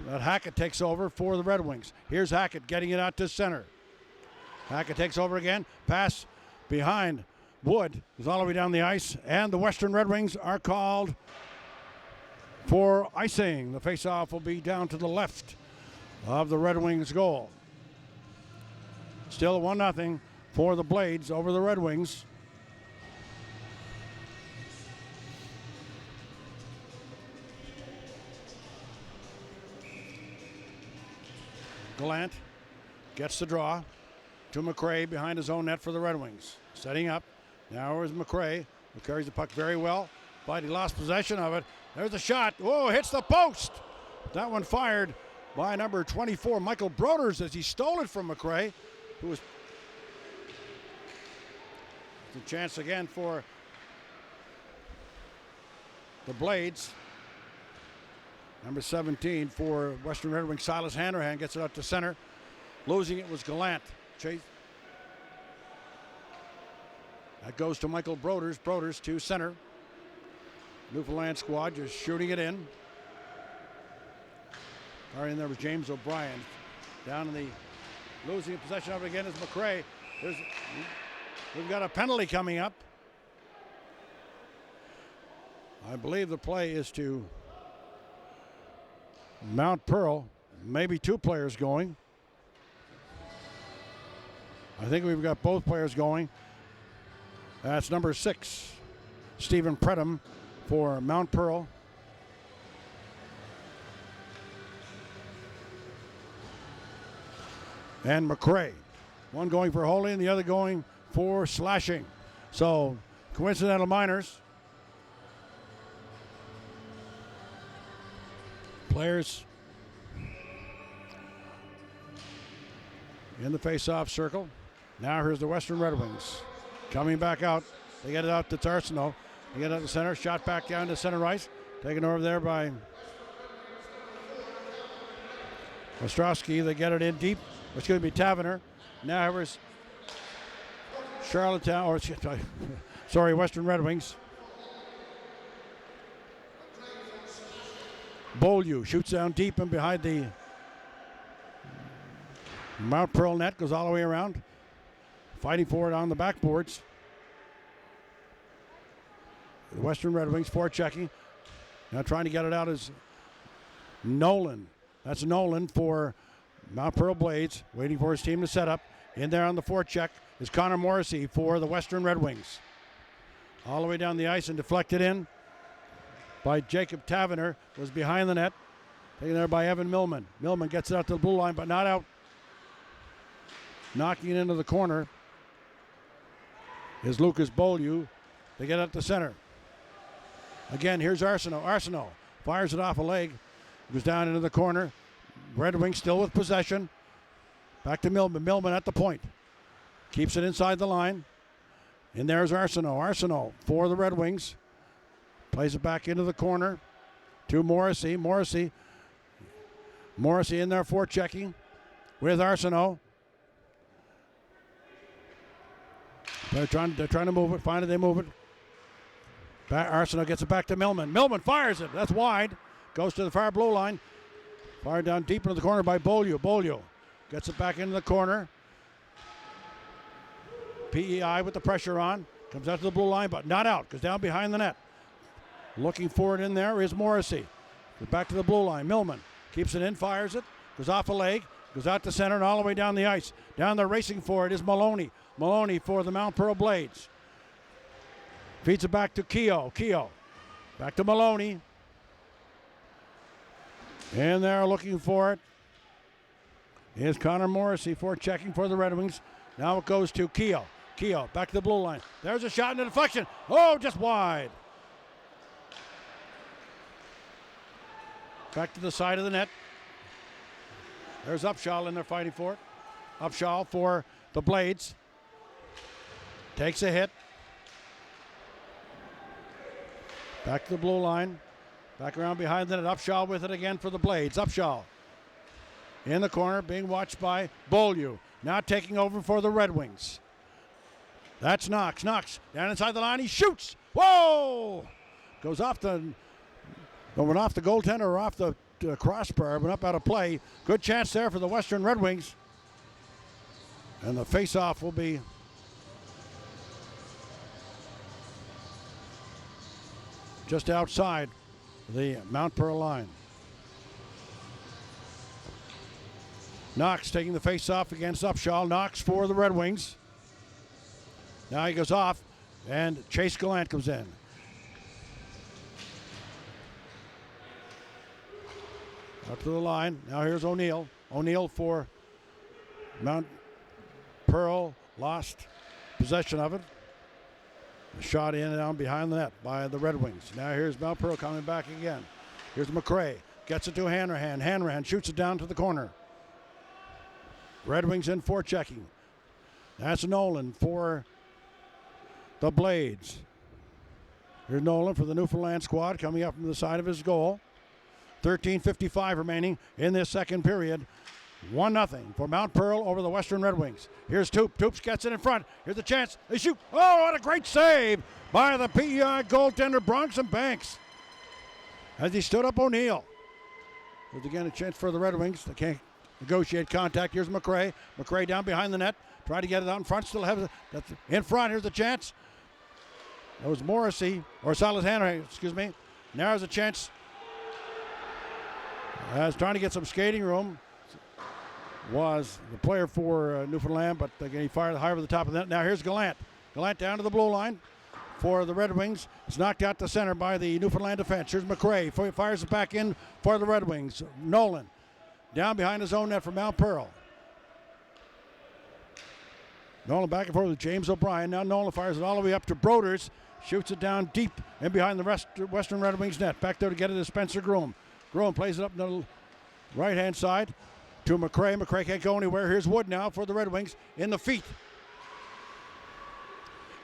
Hackett takes over for the Red Wings. Here's Hackett getting it out to center. Hackett takes over again. Pass behind Wood. Is all the way down the ice. And the Western Red Wings are called for icing. The face-off will be down to the left of the Red Wings goal. Still 1-0 for the Blades over the Red Wings. Gallant gets the draw to McRae behind his own net for the Red Wings. Setting up. Now is McRae, who carries the puck very well, but he lost possession of it. There's a shot. Whoa, hits the post. That one fired by number 24, Michael Broders, as he stole it from McRae, who was the chance again for the Blades. Number 17 for Western Red Wings, Silas Hanrahan gets it out to center. Losing it was Gallant. Chase. That goes to Michael Broders. Broders to center. Newfoundland squad just shooting it in. All right, and there was James O'Brien. Down in the losing possession of it again is McRae. We've got a penalty coming up. I believe the play is to Mount Pearl, maybe two players going. I think we've got both players going. That's number 6, Stephen Predham for Mount Pearl. And McRae. One going for holding, and the other going for slashing. So, coincidental minors. Players in the face-off circle. Now here's the Western Red Wings coming back out. They get it out to Arsenault. They get it out to center. Shot back down to center ice. Taken over there by Ostrowski. They get it in deep. It's going to be Taverner. Now here's Charlottetown, or sorry, Western Red Wings. Beaulieu shoots down deep and behind the Mount Pearl net, goes all the way around. Fighting for it on the backboards. The Western Red Wings forechecking. Now trying to get it out is Nolan. That's Nolan for Mount Pearl Blades, waiting for his team to set up. In there on the forecheck is Connor Morrissey for the Western Red Wings. All the way down the ice and deflected in by Jacob Taverner, was behind the net. Taken there by Evan Millman. Millman gets it out to the blue line, but not out. Knocking it into the corner is Lucas Beaulieu. They get it to center. Again, here's Arsenault. Arsenault fires it off a leg. Goes down into the corner. Red Wings still with possession. Back to Millman. Millman at the point. Keeps it inside the line. And there's Arsenault. Arsenault for the Red Wings. Plays it back into the corner to Morrissey. Morrissey in there forechecking with Arsenault. They're trying to move it. Finally, they move it. Arsenault gets it back to Millman. Millman fires it. That's wide. Goes to the far blue line. Fired down deep into the corner by Beaulieu. Beaulieu gets it back into the corner. PEI with the pressure on. Comes out to the blue line, but not out. Goes down behind the net. Looking for it in there is Morrissey. Goes back to the blue line. Millman keeps it in, fires it. Goes off a leg. Goes out to center and all the way down the ice. Down there racing for it is Maloney. Maloney for the Mount Pearl Blades. Feeds it back to Keogh. Keogh back to Maloney. And they're looking for it is Connor Morrissey for checking for the Red Wings. Now it goes to Keogh. Keogh back to the blue line. There's a shot in the deflection. Oh, just wide. Back to the side of the net. There's Upshaw in there fighting for it. Upshaw for the Blades. Takes a hit. Back to the blue line. Back around behind the net. Upshaw with it again for the Blades. Upshaw in the corner being watched by Beaulieu. Now taking over for the Red Wings. That's Knox. Knox down inside the line. He shoots. Whoa! Goes off the goaltender or off the crossbar, but up out of play. Good chance there for the Western Red Wings. And the face-off will be just outside the Mount Pearl line. Knox taking the face-off against Upshaw. Knox for the Red Wings. Now he goes off, and Chase Gallant comes in. Up to the line. Now here's O'Neill. O'Neill for Mount Pearl. Lost possession of it. A shot in and down behind the net by the Red Wings. Now here's Mount Pearl coming back again. Here's McRae. Gets it to Hanrahan. Hanrahan shoots it down to the corner. Red Wings in forechecking. That's Nolan for the Blades. Here's Nolan for the Newfoundland squad coming up from the side of his goal. 13:55 remaining in this second period. 1-0 for Mount Pearl over the Western Red Wings. Here's Toop. Toops gets it in front. Here's the chance. They shoot. Oh, what a great save by the PEI goaltender Bronson Banks as he stood up O'Neill. There's again a chance for the Red Wings. They can't negotiate contact. Here's McRae. McRae down behind the net. Try to get it out in front. Still have it. That's in front. Here's the chance. That was Morrissey, or Silas Hanrahan, excuse me. Now there's a chance. As trying to get some skating room was the player for Newfoundland, but again he fired high over the top of the net. Now here's Gallant. Gallant down to the blue line for the Red Wings. It's knocked out to center by the Newfoundland defense. Here's McRae. Fires it back in for the Red Wings. Nolan down behind his own net for Mount Pearl. Nolan back and forth with James O'Brien. Now Nolan fires it all the way up to Broders. Shoots it down deep and behind the Western Red Wings net. Back there to get it is Spencer Groom. Groom plays it up the right-hand side to McRae. McRae can't go anywhere. Here's Wood now for the Red Wings in the feet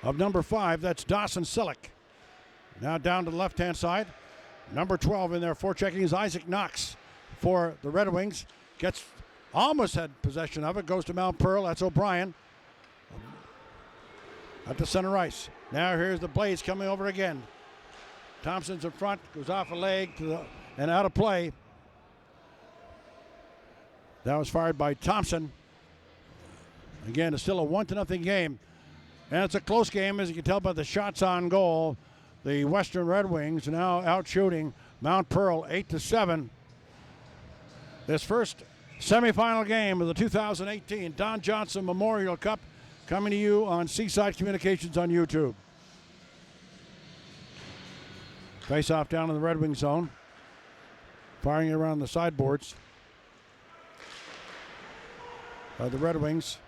of number 5. That's Dawson Sillick. Now down to the left-hand side. Number 12 in there forechecking is Isaac Knox for the Red Wings. Almost had possession of it. Goes to Mount Pearl. That's O'Brien at the center ice. Now here's the Blades coming over again. Thompson's in front. Goes off a leg and out of play. That was fired by Thompson. Again, it's still a 1-0 game. And it's a close game, as you can tell by the shots on goal. The Western Red Wings now out shooting Mount Pearl 8-7. This first semifinal game of the 2018 Don Johnson Memorial Cup coming to you on Seaside Communications on YouTube. Face-off down in the Red Wing zone. Firing it around the sideboards. The Red Wings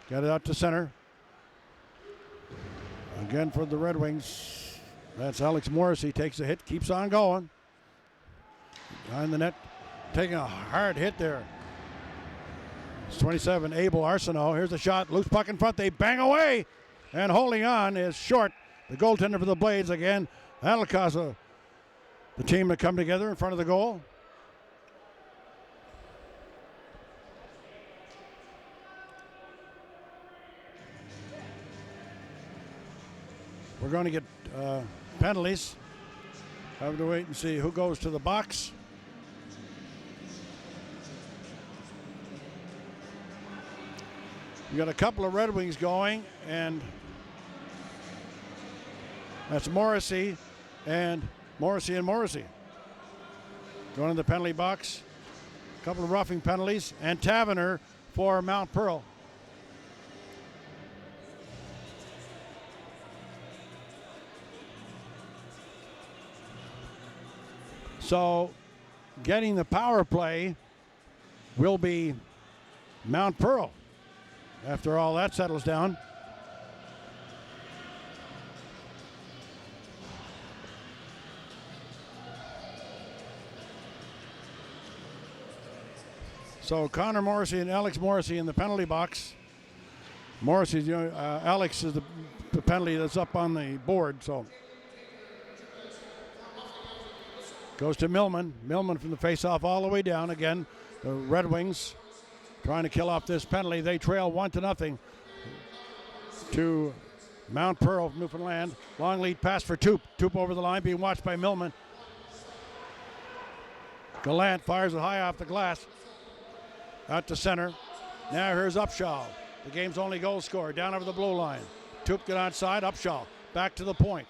got it out to center. Again for the Red Wings. That's Alex Morrissey. Takes a hit, keeps on going. Behind the net, taking a hard hit there. It's 27, Abel Arsenault. Here's the shot, loose puck in front. They bang away, and holding on is Short, the goaltender for the Blades again. That'll cause the team to come together in front of the goal. We're going to get penalties. Have to wait and see who goes to the box. We got a couple of Red Wings going, and that's Morrissey and Morrissey. Going to the penalty box. A couple of roughing penalties, and Taverner for Mount Pearl. So getting the power play will be Mount Pearl. after all that settles down. So Connor Morrissey and Alex Morrissey in the penalty box. Morrissey, Alex is the penalty that's up on the board. So goes to Millman. Millman from the faceoff all the way down. Again, the Red Wings trying to kill off this penalty. They trail 1-0 to Mount Pearl, Newfoundland. Long lead pass for Toop. Toop over the line, being watched by Millman. Gallant fires it high off the glass. Out to center. Now here's Upshaw. The game's only goal scorer. Down over the blue line. Toop get onside. Upshaw back to the point.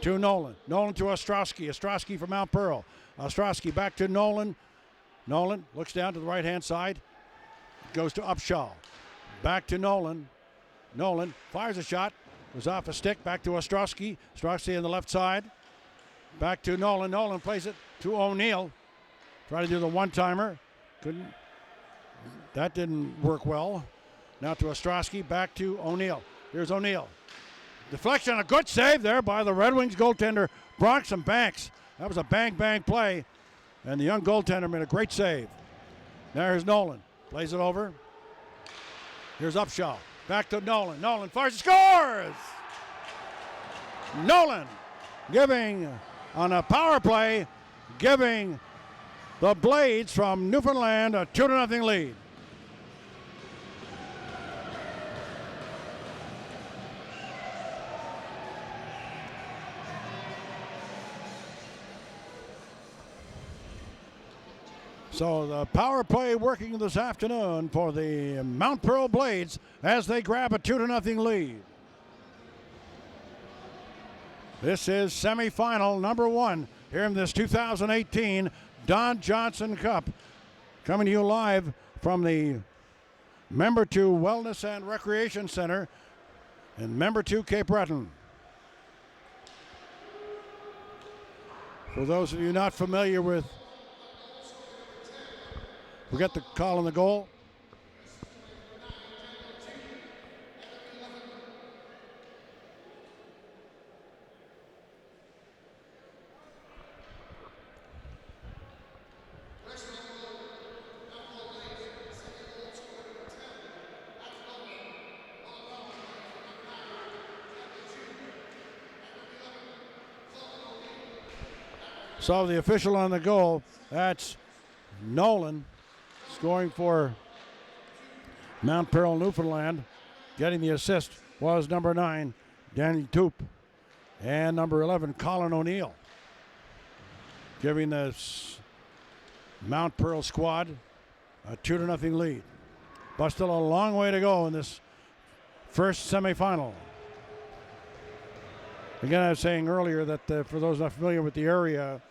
To Nolan. Nolan to Ostrowski. Ostrowski from Mount Pearl. Ostrowski back to Nolan. Nolan looks down to the right-hand side. Goes to Upshaw. Back to Nolan. Nolan fires a shot. Goes off a stick. Back to Ostrowski. Ostrowski on the left side. Back to Nolan. Nolan plays it to O'Neill. Try to do the one-timer. Couldn't. That didn't work well. Now to Ostrowski, back to O'Neill. Here's O'Neill. Deflection, a good save there by the Red Wings goaltender, Bronson Banks. That was a bang-bang play, and the young goaltender made a great save. Now here's Nolan. Plays it over. Here's Upshaw. Back to Nolan. Nolan fires and scores! Nolan giving, on a power play, giving the Blades from Newfoundland a 2-0 lead. So the power play working this afternoon for the Mount Pearl Blades as they grab a 2-0 lead. This is semifinal number 1 here in this 2018 Don Johnson Cup, coming to you live from the Member 2 Wellness and Recreation Center in Member 2 Cape Breton. For those of you not familiar with, we got the call on the goal. So the official on the goal, that's Nolan, scoring for Mount Pearl, Newfoundland. Getting the assist was number 9, Danny Toop, and number 11, Colin O'Neill, giving the Mount Pearl squad a 2-0 lead. But still a long way to go in this first semifinal. Again, I was saying earlier that for those not familiar with the area,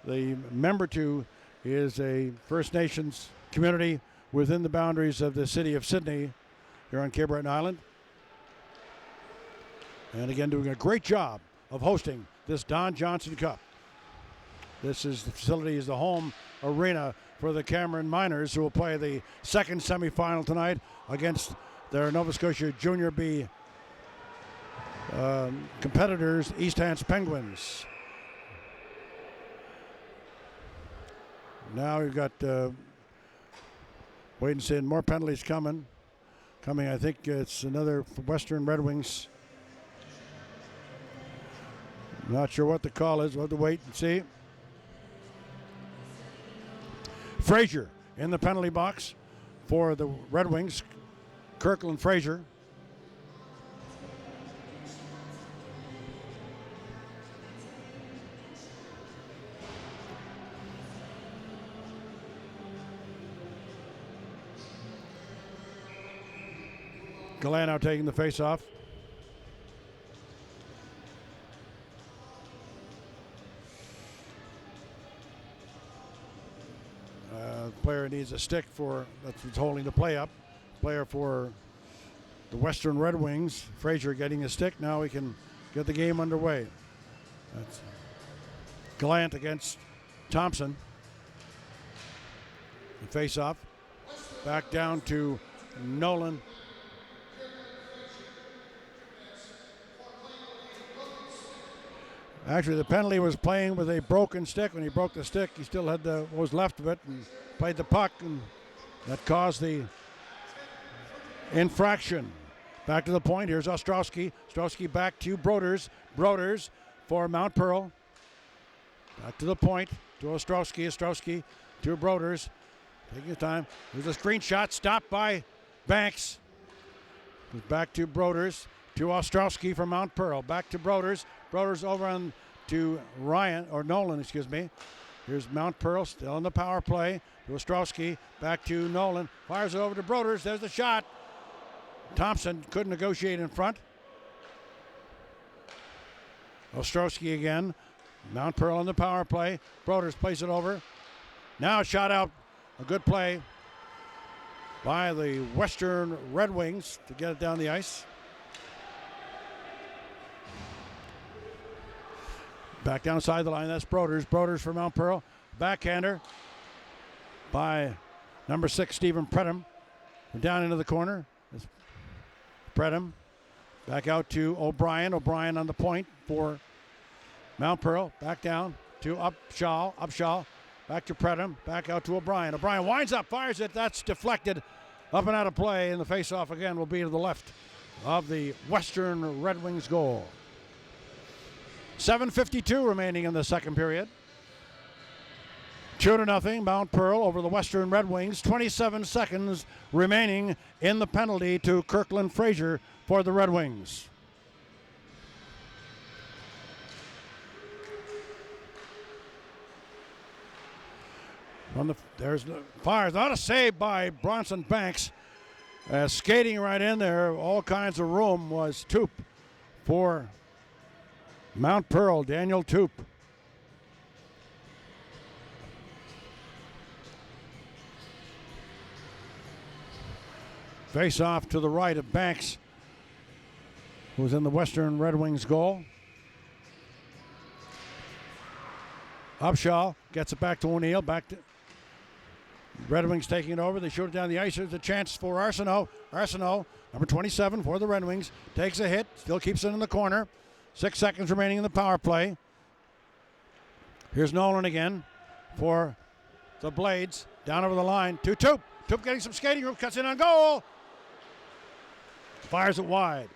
the Member 2 is a First Nations community within the boundaries of the city of Sydney here on Cape Breton Island. And again, doing a great job of hosting this Don Johnson Cup. This is the facility is the home arena for the Cameron Miners, who will play the second semifinal tonight against their Nova Scotia JR.B competitors, East Hants Penguins. Now we've got wait and see, more penalties coming. I think it's another Western Red Wings. Not sure what the call is. We'll have to wait and see. Frazier in the penalty box for the Red Wings. Kirkland Frazier. Galano taking the face-off. Player needs a stick for, that's what's holding the play up. Player for the Western Red Wings, Frazier, getting a stick. Now we can get the game underway. That's Gallant against Thompson. The face-off. Back down to Nolan Actually, the penalty was playing with a broken stick. When he broke the stick, he still had what was left of it and played the puck, and that caused the infraction. Back to the point. Here's Ostrowski. Ostrowski back to Broders. Broders for Mount Pearl. Back to the point to Ostrowski. Ostrowski to Broders. Taking his time. There's a screen shot stopped by Banks. Back to Broders. To Ostrowski for Mount Pearl. Back to Broders. Broders over on to Nolan, excuse me. Here's Mount Pearl still in the power play. To Ostrowski. Back to Nolan. Fires it over to Broders. There's the shot. Thompson couldn't negotiate in front. Ostrowski again. Mount Pearl on the power play. Broders plays it over. Now shot out. A good play by the Western Red Wings to get it down the ice. Back downside the line. That's Broders. Broders for Mount Pearl. Backhander by number 6, Stephen Predham. Down into the corner. Predham. Back out to O'Brien. O'Brien on the point for Mount Pearl. Back down to Upshaw. Upshaw. Back to Predham. Back out to O'Brien. O'Brien winds up. Fires it. That's deflected. Up and out of play. And the faceoff again will be to the left of the Western Red Wings goal. 7:52 remaining in the second period. 2-0 Mount Pearl over the Western Red Wings. 27 seconds remaining in the penalty to Kirkland Fraser for the Red Wings. There's fires. Not a save by Bronson Banks. Skating right in there, all kinds of room was Toop for Mount Pearl, Daniel Toop. Face off to the right of Banks, who's in the Western Red Wings goal. Upshaw gets it back to O'Neill. Back to Red Wings taking it over. They shoot it down the ice. There's a chance for Arsenault. Arsenault, number 27 for the Red Wings, takes a hit. Still keeps it in the corner. 6 seconds remaining in the power play. Here's Nolan again for the Blades. Down over the line to Toop. Toop getting some skating room. Cuts in on goal. Fires it wide.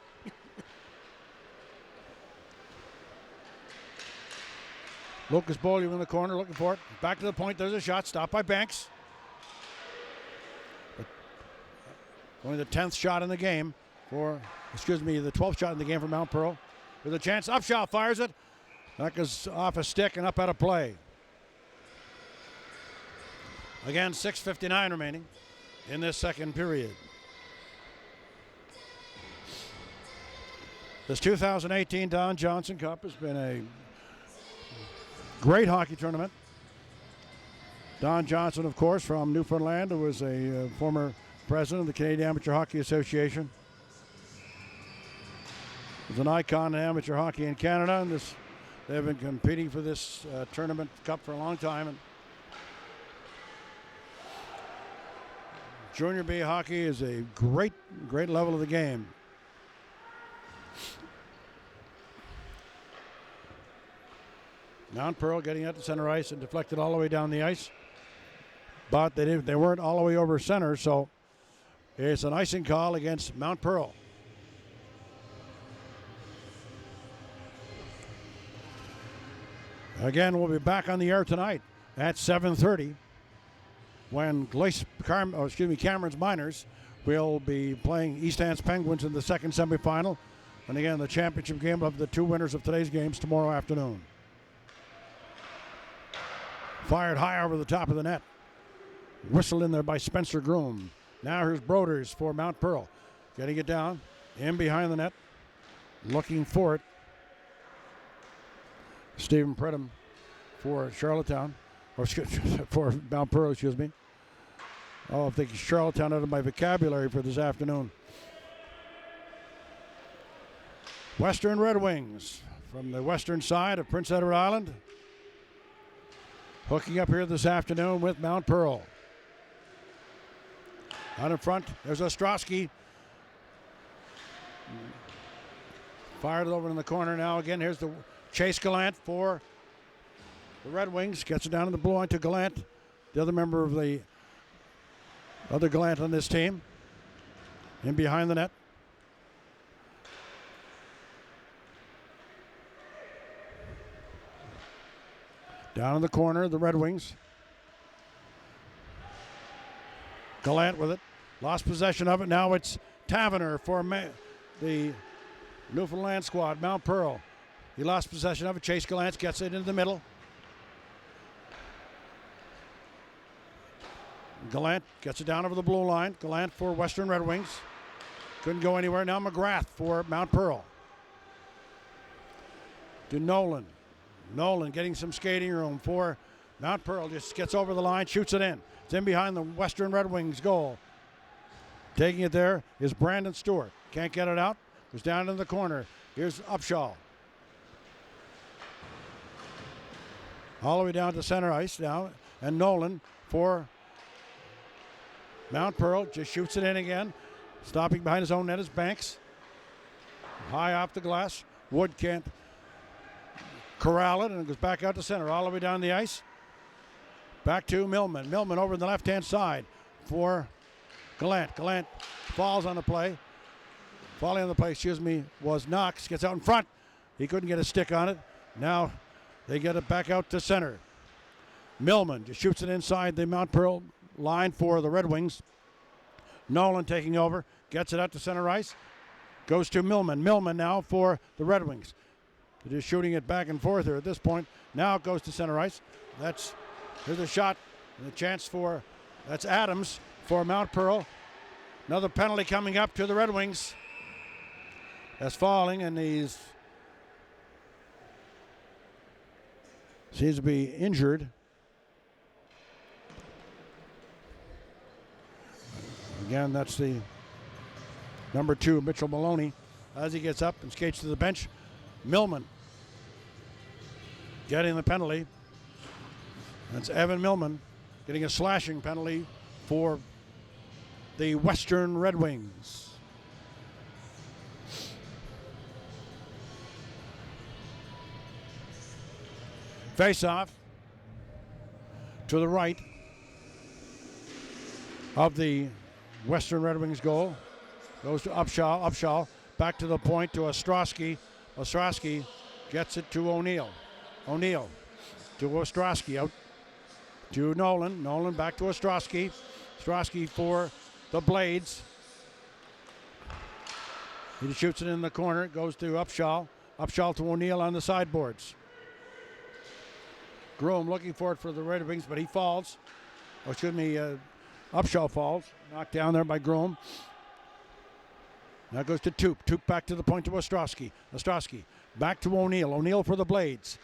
Lucas Beaulieu in the corner looking for it. Back to the point. There's a shot. Stopped by Banks. Only the 10th shot in the game the 12th shot in the game for Mount Pearl. With a chance. Upshaw fires it. That goes off a stick and up out of play. Again, 6:59 remaining in this second period. This 2018 Don Johnson Cup has been a great hockey tournament. Don Johnson, of course, from Newfoundland, who was a former president of the Canadian Amateur Hockey Association. He's an icon in amateur hockey in Canada, and they've been competing for this tournament cup for a long time. And Junior B hockey is a great level of the game. Mount Pearl getting out to center ice and deflected all the way down the ice. But they weren't all the way over center, so it's an icing call against Mount Pearl. Again, we'll be back on the air tonight at 7:30 when Cameron's Miners will be playing East Hants Penguins in the second semifinal. And again, the championship game of the two winners of today's games tomorrow afternoon. Fired high over the top of the net. Whistled in there by Spencer Groom. Now here's Broders for Mount Pearl. Getting it down. In behind the net. Looking for it. Stephen Predham for Charlottetown. Or for Mount Pearl, excuse me. Oh, I'm thinking Charlottetown out of my vocabulary for this afternoon. Western Red Wings from the western side of Prince Edward Island. Hooking up here this afternoon with Mount Pearl. Out in front, there's Ostrowski. Fired it over in the corner now. Again, here's the Chase Gallant for the Red Wings. Gets it down in the blue line to Gallant, the other member of the other Gallant on this team. In behind the net. Down in the corner, the Red Wings. Gallant with it. Lost possession of it. Now it's Taverner for the Newfoundland squad, Mount Pearl. He lost possession of it. Chase Gallant gets it into the middle. Gallant gets it down over the blue line. Gallant for Western Red Wings. Couldn't go anywhere. Now McGrath for Mount Pearl. To Nolan. Nolan getting some skating room for Mount Pearl. Just gets over the line, shoots it in. It's in behind the Western Red Wings goal. Taking it there is Brandon Stewart. Can't get it out. Goes down in the corner. Here's Upshaw. All the way down to center ice now. And Nolan for Mount Pearl. Just shoots it in again. Stopping behind his own net is Banks. High off the glass. Wood can't corral it, and it goes back out to center. All the way down the ice. Back to Millman. Millman over on the left-hand side for Gallant. Gallant falls on the play. Falling on the play, was Knox. Gets out in front. He couldn't get a stick on it. Now they get it back out to center. Millman just shoots it inside the Mount Pearl line for the Red Wings. Nolan taking over. Gets it out to center ice. Goes to Millman. Millman now for the Red Wings. They're just shooting it back and forth here at this point. Now it goes to center ice. Here's a shot and a chance that's Adams for Mount Pearl. Another penalty coming up to the Red Wings. That's falling, and he's seems to be injured. Again, that's the number 2, Mitchell Maloney. As he gets up and skates to the bench, Millman getting the penalty. That's Evan Millman getting a slashing penalty for the Western Red Wings. Face-off to the right of the Western Red Wings goal. Goes to Upshaw. Upshaw back to the point to Ostrowski. Ostrowski gets it to O'Neill. O'Neill to Ostrowski. Out to Nolan. Nolan back to Ostrowski. Ostrowski for the Blades. He shoots it in the corner. It goes to Upshaw. Upshaw to O'Neill on the sideboards. Groom looking for it for the Red Wings, but he falls. Upshaw falls. Knocked down there by Groom. Now goes to Toop. Toop back to the point to Ostrowski. Ostrowski back to O'Neill. O'Neill for the Blades.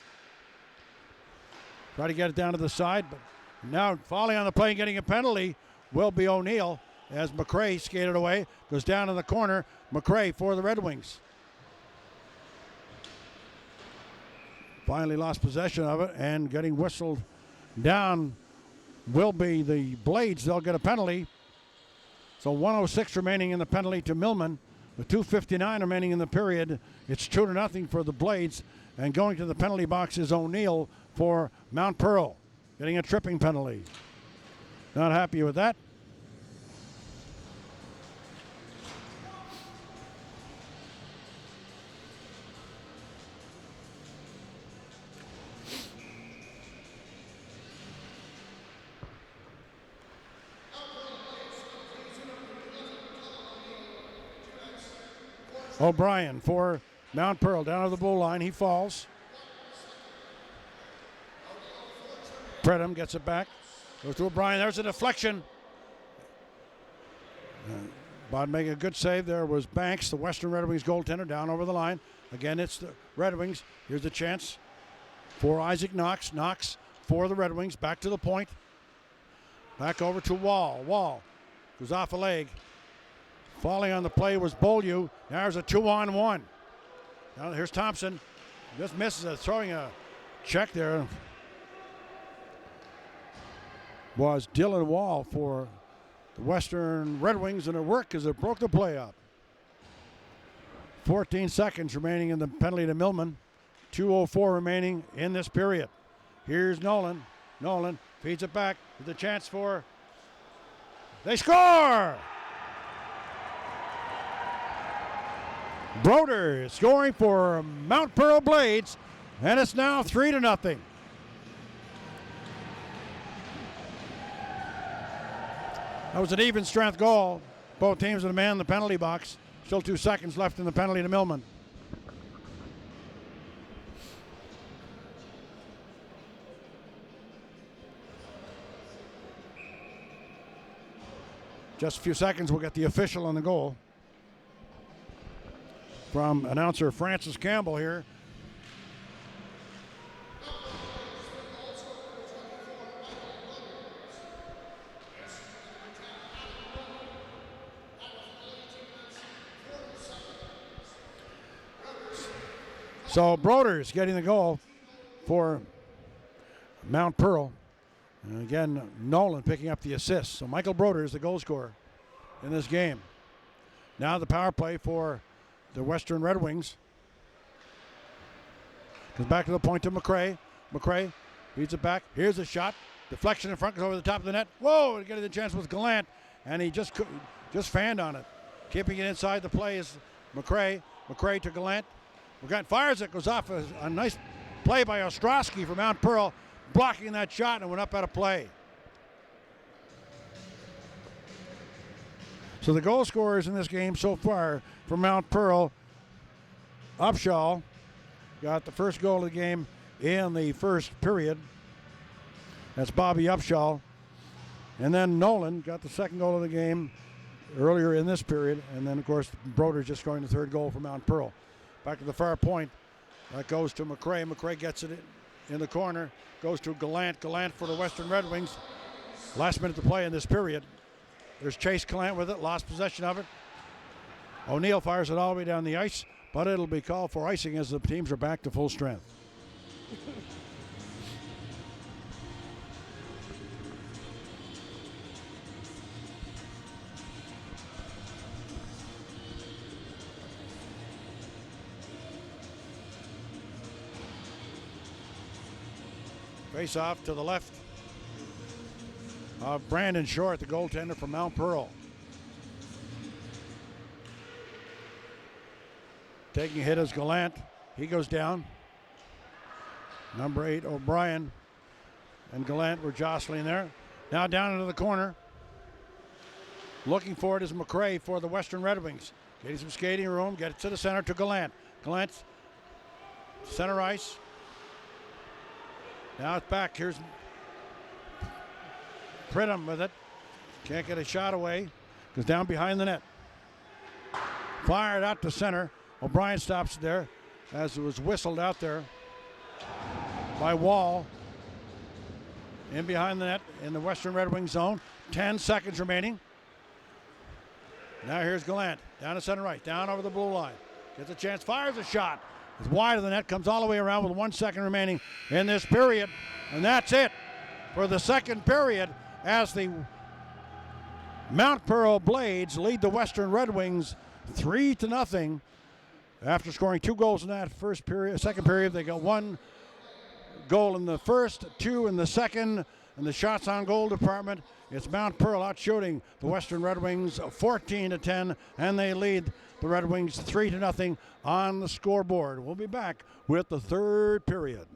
Try to get it down to the side, but now falling on the play and getting a penalty will be O'Neill as McRae skated away. Goes down in the corner. McRae for the Red Wings. Finally lost possession of it and getting whistled down will be the Blades. They'll get a penalty. So 1:06 remaining in the penalty to Millman. With 2:59 remaining in the period, it's 2-0 for the Blades. And going to the penalty box is O'Neill for Mount Pearl, getting a tripping penalty. Not happy with that. O'Brien for Mount Pearl down to the blue line. He falls. Predham gets it back. Goes to O'Brien. There's a deflection. But making a good save there was Banks, the Western Red Wings goaltender, down over the line. Again, it's the Red Wings. Here's the chance for Isaac Knox. Knox for the Red Wings. Back to the point. Back over to Wall. Wall goes off a leg. Falling on the play was Beaulieu. Now there's a 2-on-1. Now here's Thompson. Just misses throwing a check there. Was Dylan Wall for the Western Red Wings, and it worked as it broke the play up. 14 seconds remaining in the penalty to Millman. 2:04 remaining in this period. Here's Nolan. Nolan feeds it back with a chance for. They score! Broder scoring for Mount Pearl Blades, and it's now 3-0. That was an even strength goal. Both teams would man the penalty box. Still 2 seconds left in the penalty to Millman. Just a few seconds, we'll get the official on the goal from announcer Francis Campbell here. So Broder's getting the goal for Mount Pearl. And again, Nolan picking up the assist. So Michael Broder is the goal scorer in this game. Now the power play for the Western Red Wings. Comes back to the point to McRae. McRae feeds it back. Here's a shot. Deflection in front, goes over the top of the net. Whoa, getting the chance with Gallant. And he just fanned on it. Keeping it inside the play is McRae. McRae to Gallant. Gallant fires it, goes off a nice play by Ostrowski for Mount Pearl, blocking that shot and went up out of play. So the goal scorers in this game so far for Mount Pearl, Upshaw got the first goal of the game in the first period. That's Bobby Upshaw. And then Nolan got the second goal of the game earlier in this period. And then, of course, Broder just scoring the third goal for Mount Pearl. Back to the far point. That goes to McRae. McRae gets it in the corner. Goes to Gallant. Gallant for the Western Red Wings. Last minute to play in this period. There's Chase Gallant with it. Lost possession of it. O'Neill fires it all the way down the ice. But it'll be called for icing as the teams are back to full strength. Face off to the left of Brandon Short, the goaltender from Mount Pearl. Taking a hit is Gallant. He goes down. Number 8, O'Brien and Gallant were jostling there. Now down into the corner. Looking for it is McRae for the Western Red Wings. Getting some skating room. Gets it to the center to Gallant. Gallant, center ice. Now it's back. Here's Pridham with it. Can't get a shot away. Goes down behind the net. Fired out to center. O'Brien stops it there as it was whistled out there by Wall. In behind the net in the Western Red Wings zone. 10 seconds remaining. Now here's Gallant. Down to center right. Down over the blue line. Gets a chance. Fires a shot. It's wide of the net, comes all the way around with 1 second remaining in this period. And that's it for the second period as the Mount Pearl Blades lead the Western Red Wings 3-0. After scoring 2 goals in that second period, they got 1 goal in the first, 2 in the second. In the shots on goal department, it's Mount Pearl outshooting the Western Red Wings 14-10, and they lead the Red Wings 3-0 on the scoreboard. We'll be back with the third period.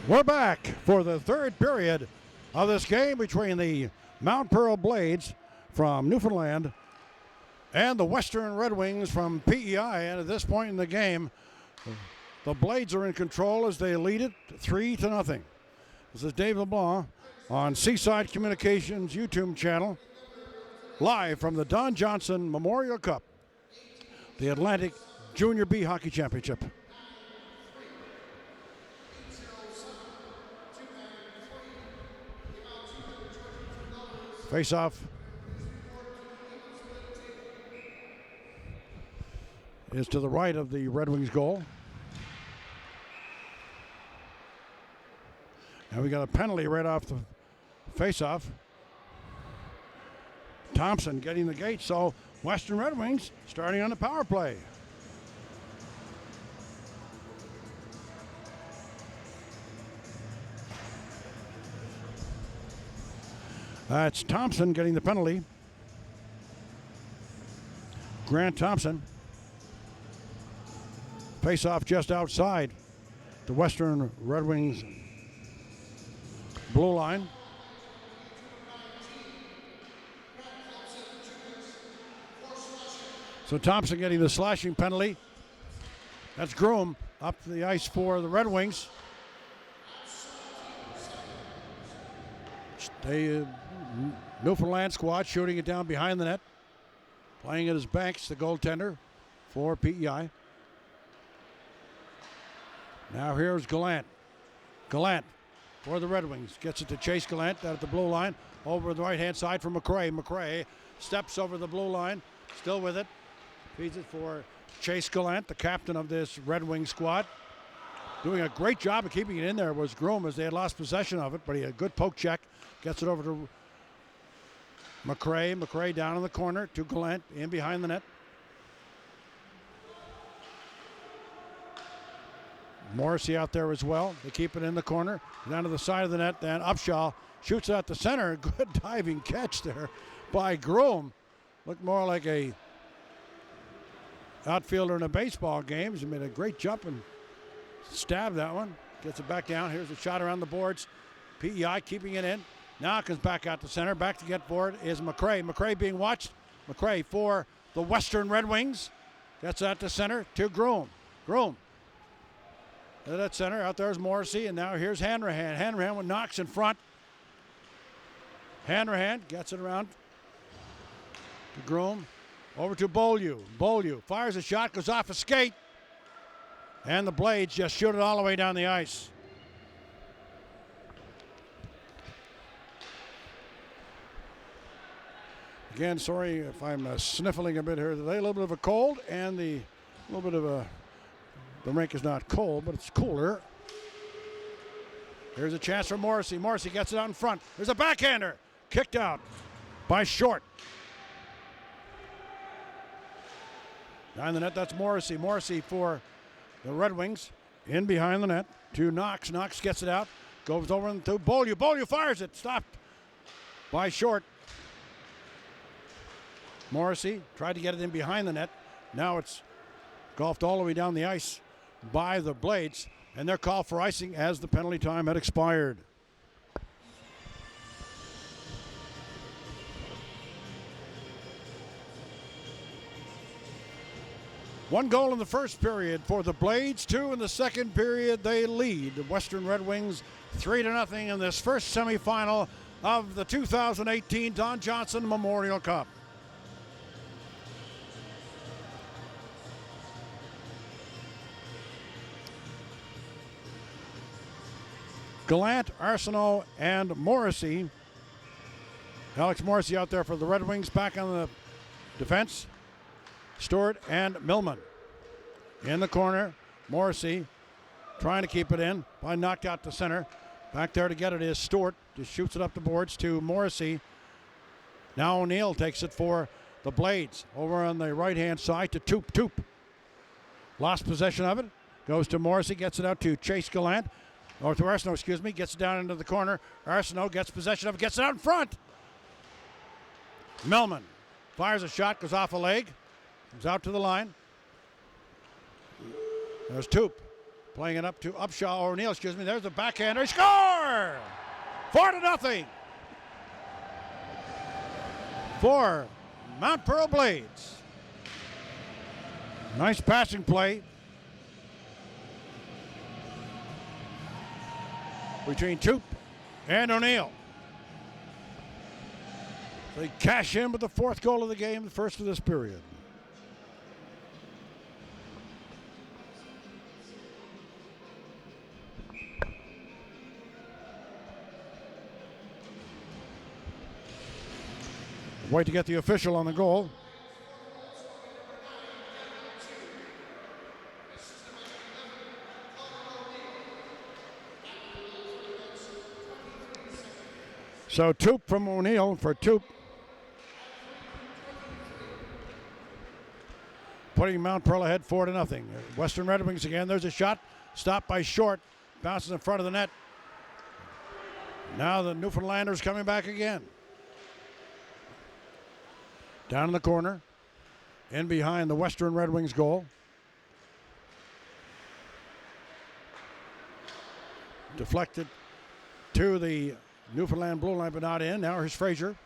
We're back for the third period of this game between the Mount Pearl Blades from Newfoundland and the Western Red Wings from PEI. And at this point in the game, the Blades are in control as they lead it 3-0. This is Dave LeBlanc on Seaside Communications YouTube channel, live from the Don Johnson Memorial Cup, the Atlantic JR.B Hockey Championship. Face-off is to the right of the Red Wings goal. And we got a penalty right off the face-off. Thompson getting the gate, so Western Red Wings starting on the power play. That's Thompson getting the penalty. Grant Thompson. Face-off just outside the Western Red Wings blue line. So Thompson getting the slashing penalty. That's Groom up the ice for the Red Wings. They Newfoundland squad shooting it down behind the net. Playing it as Banks, the goaltender for PEI. Now here's Gallant. Gallant for the Red Wings. Gets it to Chase Gallant down at the blue line. Over the right-hand side for McRae. McRae steps over the blue line. Still with it. Feeds it for Chase Gallant, the captain of this Red Wing squad. Doing a great job of keeping it in there was Groom as they had lost possession of it, but he had a good poke check. Gets it over to McRae. McRae down in the corner to Gallant in behind the net. Morrissey out there as well. They keep it in the corner. Down to the side of the net. Then Upshaw shoots it at the center. Good diving catch there by Groom. Looked more like a outfielder in a baseball game. He made a great jump and stabbed that one. Gets it back down. Here's a shot around the boards. PEI keeping it in. Now it comes back out to center. Back to get forward is McRae. McRae being watched. McRae for the Western Red Wings. Gets out to center to Groom. Groom. At that center. Out there is Morrissey. And now here's Hanrahan. Hanrahan with Knox in front. Hanrahan gets it around to Groom. Over to Beaulieu. Beaulieu fires a shot. Goes off a skate. And the Blades just shoot it all the way down the ice. Again, sorry if I'm sniffling a bit here today. A little bit of a cold, and the rink is not cold, but it's cooler. Here's a chance for Morrissey. Morrissey gets it out in front. There's a backhander. Kicked out by Short. Behind the net, that's Morrissey. Morrissey for the Red Wings. In behind the net to Knox. Knox gets it out. Goes over to Beaulieu. Beaulieu fires it. Stopped by Short. Morrissey tried to get it in behind the net. Now it's golfed all the way down the ice by the Blades. And they're called for icing as the penalty time had expired. One goal in the first period for the Blades. 2 in the second period. They lead the Western Red Wings 3-0 in this first semifinal of the 2018 Don Johnson Memorial Cup. Gallant, Arsenault, and Morrissey. Alex Morrissey out there for the Red Wings. Back on the defense. Stewart and Millman. In the corner, Morrissey trying to keep it in. By knocked out to center. Back there to get it is Stewart. Just shoots it up the boards to Morrissey. Now O'Neill takes it for the Blades. Over on the right-hand side to Toop. Lost possession of it. Goes to Morrissey. Gets it out to Chase Gallant. Or to Arsenault, excuse me. Gets it down into the corner. Arsenault gets possession of it. Gets it out in front. Millman fires a shot. Goes off a leg. Comes out to the line. There's Toop. Playing it up to Upshaw, or O'Neill, excuse me. There's the backhander. Score! 4-0. For Mount Pearl Blades. Nice passing play between Toop and O'Neill. They cash in with the 4th goal of the game, the first of this period. Wait to get the official on the goal. So Toop from O'Neill for Toop. Putting Mount Pearl ahead 4-0. Western Red Wings again. There's a shot. Stopped by Short. Bounces in front of the net. Now the Newfoundlanders coming back again. Down in the corner. In behind the Western Red Wings goal. Deflected to the Newfoundland blue line, but not in. Now here's Fraser.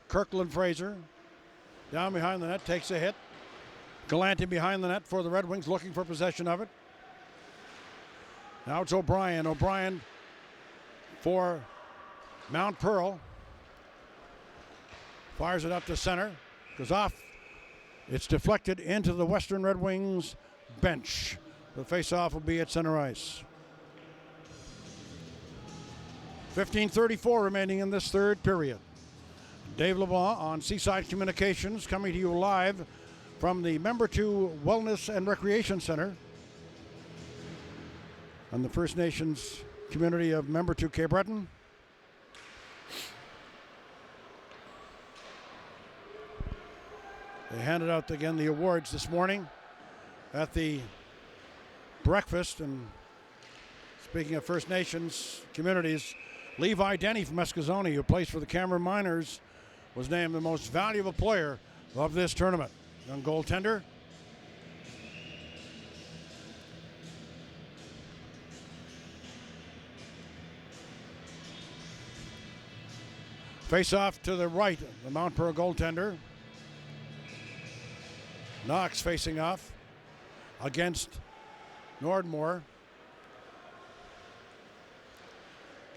Kirkland Fraser. Down behind the net, takes a hit. Galante behind the net for the Red Wings, looking for possession of it. Now it's O'Brien. O'Brien for Mount Pearl. Fires it up to center. Goes off. It's deflected into the Western Red Wings bench. The face-off will be at center ice. 15:34 remaining in this third period. Dave LeBlanc on Seaside Communications, coming to you live from the Member 2 Wellness and Recreation Center on the First Nations community of Member 2 Cape Breton. They handed out again the awards this morning at the breakfast. And speaking of First Nations communities, Levi Denny from Escazone, who plays for the Cameron Miners, was named the most valuable player of this tournament. Young goaltender. Face off to the right, the Mount Pearl goaltender. Knox facing off against Nordmore.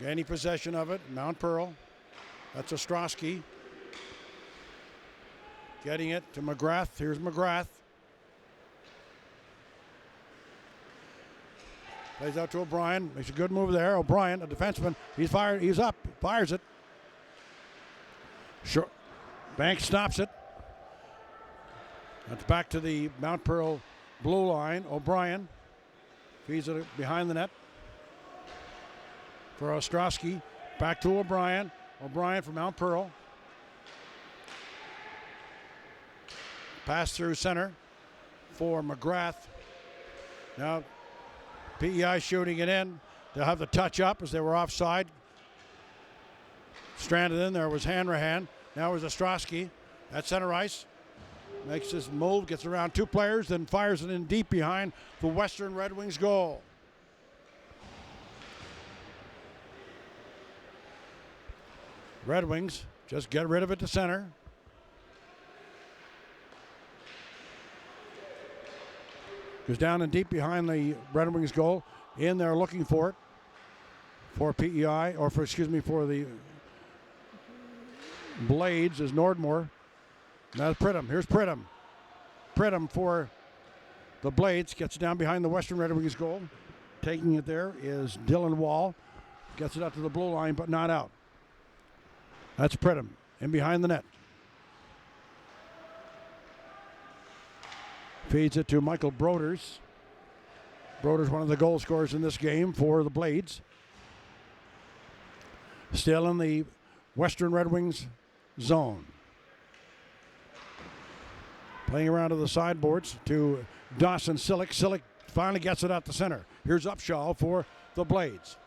Gaining possession of it, Mount Pearl. That's Ostrowski. Getting it to McGrath. Here's McGrath. Plays out to O'Brien. Makes a good move there. O'Brien, a defenseman. He's fired. He's up. Fires it. Sure. Banks stops it. That's back to the Mount Pearl blue line. O'Brien feeds it behind the net for Ostrowski. Back to O'Brien. O'Brien from Mount Pearl. Pass through center for McGrath. Now PEI shooting it in. They'll have the touch up as they were offside. Stranded in there was Hanrahan. Now is Ostrowski at center ice. Makes his move, gets around two players, then fires it in deep behind the Western Red Wings goal. Red Wings just get rid of it to center. Goes down and deep behind the Red Wings goal. In there looking for it. For PEI, or for the Blades is Nordmore. Now Pridham. Here's Pridham. Pridham for the Blades. Gets down behind the Western Red Wings goal. Taking it there is Dylan Wall. Gets it up to the blue line, but not out. That's Pridham. In behind the net. Feeds it to Michael Broders. Broders, one of the goal scorers in this game for the Blades. Still in the Western Red Wings zone. Playing around to the sideboards to Dawson Sillick. Sillick finally gets it out the center. Here's Upshaw for the Blades.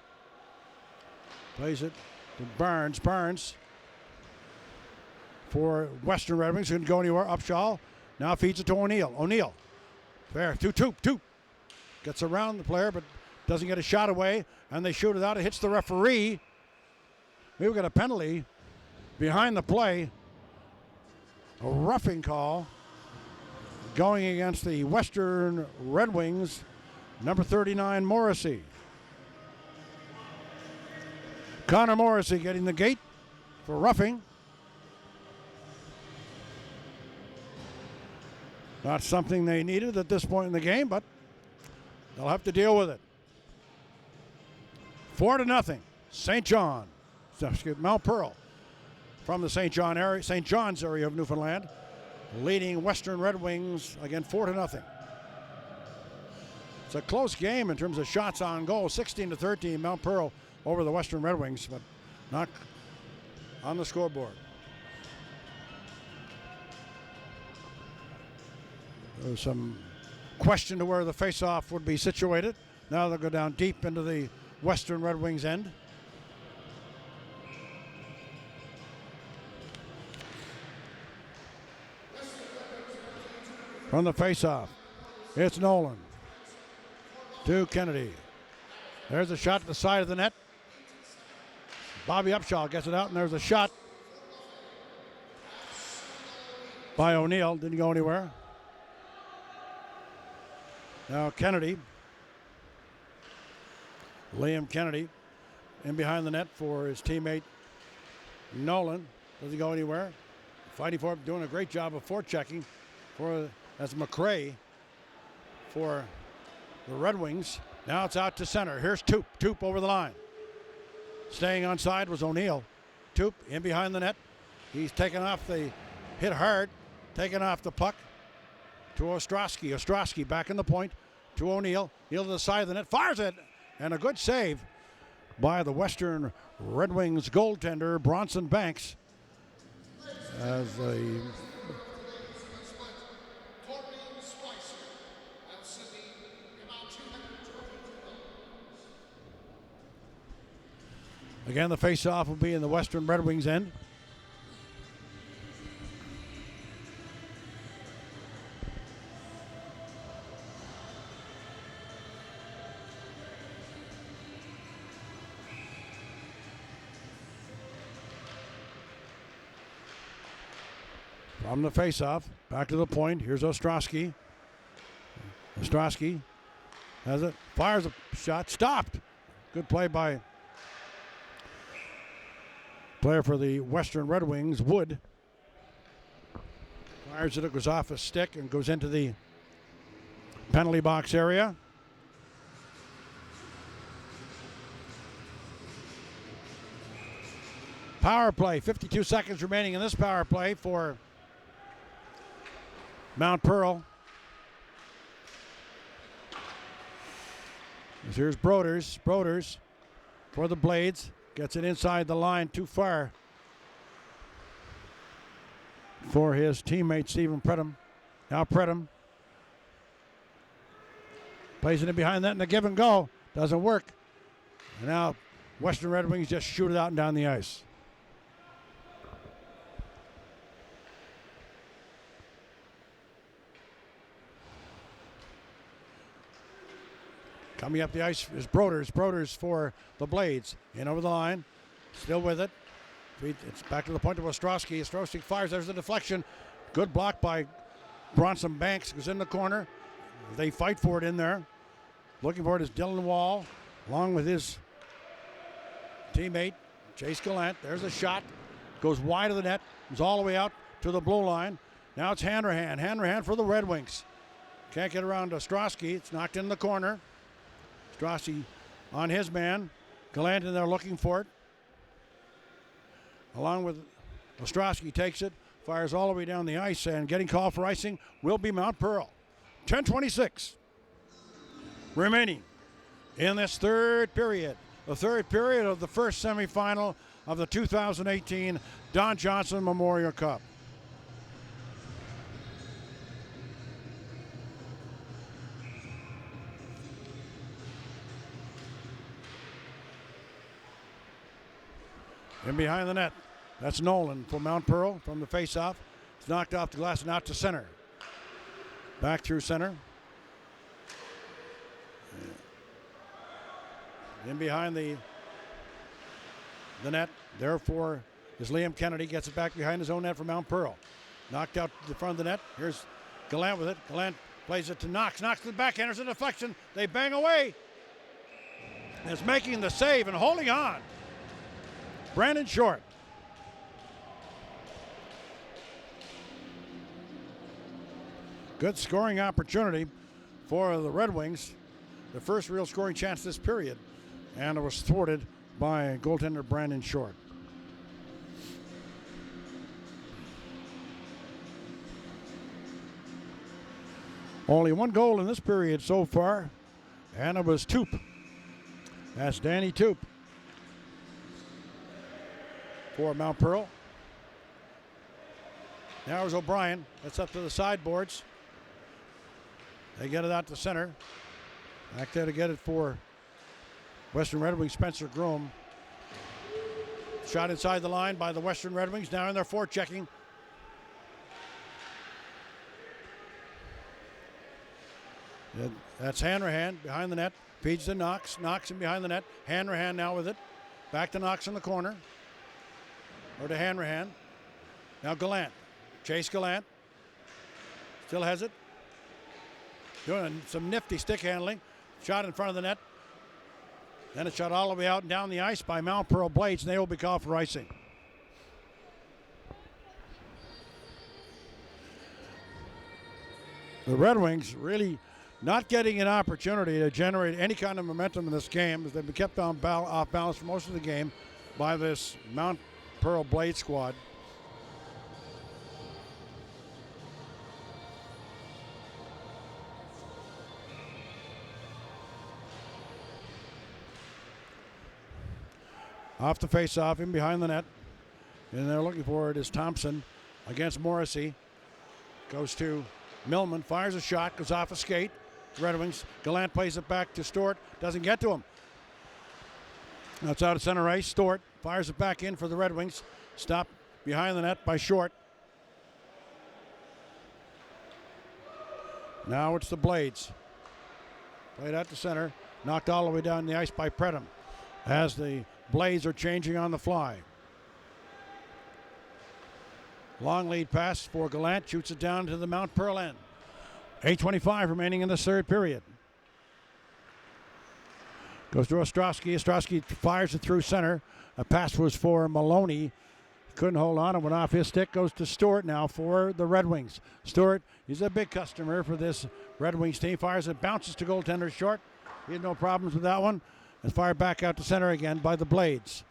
Plays it to Barnes. Barnes for Western Red Wings. Couldn't go anywhere. Upshaw now feeds it to O'Neill. O'Neill. Fair. 2-2. gets around the player, but doesn't get a shot away, and they shoot it out. It hits the referee. We've got a penalty behind the play. A roughing call going against the Western Red Wings, number 39, Morrissey. Connor Morrissey getting the gate for roughing. Not something they needed at this point in the game, but they'll have to deal with it. 4-0, St. John. Mount Pearl from the St. John's area of Newfoundland, leading Western Red Wings again 4-0. It's a close game in terms of shots on goal. 16-13, Mount Pearl over the Western Red Wings, but not on the scoreboard. There was some question to where the face-off would be situated. Now they'll go down deep into the Western Red Wings end. From the face-off, it's Nolan to Kennedy. There's a shot to the side of the net. Bobby Upshaw gets it out, and there's a shot by O'Neill. Didn't go anywhere. Now Kennedy, Liam Kennedy, in behind the net for his teammate Nolan. Doesn't go anywhere. Fighting for it, doing a great job of forechecking as McRae for the Red Wings. Now it's out to center. Here's Toop. Toop over the line. Staying onside was O'Neill. Toop in behind the net. He's taken off the hit hard, taken off the puck to Ostrowski. Ostrowski back in the point to O'Neill. O'Neill to the side of the net, fires it, and a good save by the Western Red Wings goaltender, Bronson Banks. As the again, the face-off will be in the Western Red Wings end. From the face-off, back to the point. Here's Ostrowski. Ostrowski has it, fires a shot, stopped. Good play by player for the Western Red Wings, Wood. Fires it goes off a stick and goes into the penalty box area. Power play, 52 seconds remaining in this power play for Mount Pearl. Here's Broders. Broders for the Blades. Gets it inside the line too far for his teammate Stephen Predham. Now Predham plays it in behind that, and a give and go. Doesn't work. And now Western Red Wings just shoot it out and down the ice. Coming up the ice is Broders. Broders for the Blades. In over the line. Still with it. It's back to the point of Ostrowski. Ostrowski fires. There's the deflection. Good block by Bronson Banks. Goes in the corner. They fight for it in there. Looking for it is Dylan Wall, along with his teammate, Chase Gallant. There's a shot. Goes wide of the net. Goes all the way out to the blue line. Now it's Hanrahan. Hanrahan for the Red Wings. Can't get around Ostrowski. It's knocked in the corner. Ostrowski on his man. Gallant in there looking for it. Along with Ostrowski takes it, fires all the way down the ice, and getting called for icing will be Mount Pearl. 10:26 remaining in this third period. The third period of the first semifinal of the 2018 Don Johnson Memorial Cup. In behind the net, that's Nolan for Mount Pearl from the face-off. It's knocked off the glass and out to center. Back through center. in behind the net. Therefore, is Liam Kennedy. Gets it back behind his own net for Mount Pearl. Knocked out to the front of the net. Here's Gallant with it. Gallant plays it to Knox. Knox to the backhand. There's a deflection. They bang away. Is making the save and holding on. Brandon Short. Good scoring opportunity for the Red Wings. The first real scoring chance this period. And it was thwarted by goaltender Brandon Short. Only one goal in this period so far, and it was Toop. That's Danny Toop for Mount Pearl. Now is O'Brien. That's up to the sideboards. They get it out to center. Back there to get it for Western Red Wings, Spencer Groom. Shot inside the line by the Western Red Wings. Now in their forechecking. That's Hanrahan behind the net. Feeds to Knox. Knox in behind the net. Hanrahan now with it. Back to Knox in the corner. Or to Hanrahan. Now Gallant. Chase Gallant. Still has it. Doing some nifty stick handling. Shot in front of the net. Then it's shot all the way out and down the ice by Mount Pearl Blades, and they will be called for icing. The Red Wings really not getting an opportunity to generate any kind of momentum in this game, as they've been kept off balance for most of the game by this Mount Pearl Blade squad. Off the face-off, in behind the net. And they're looking for it is Thompson against Morrissey. Goes to Millman, fires a shot, goes off a skate. Red Wings. Gallant plays it back to Stewart. Doesn't get to him. That's out of center ice. Stewart fires it back in for the Red Wings. Stopped behind the net by Short. Now it's the Blades. Played out to center. Knocked all the way down the ice by Predham. As the Blades are changing on the fly. Long lead pass for Gallant. Shoots it down to the Mount Pearl end. 8:25 remaining in the third period. Goes to Ostrowski. Ostrowski fires it through center. A pass was for Maloney. Couldn't hold on. It went off his stick. Goes to Stewart now for the Red Wings. Stewart, he's a big customer for this Red Wings team. Fires it, bounces to goaltender Short. He had no problems with that one. It's fired back out to center again by the Blades.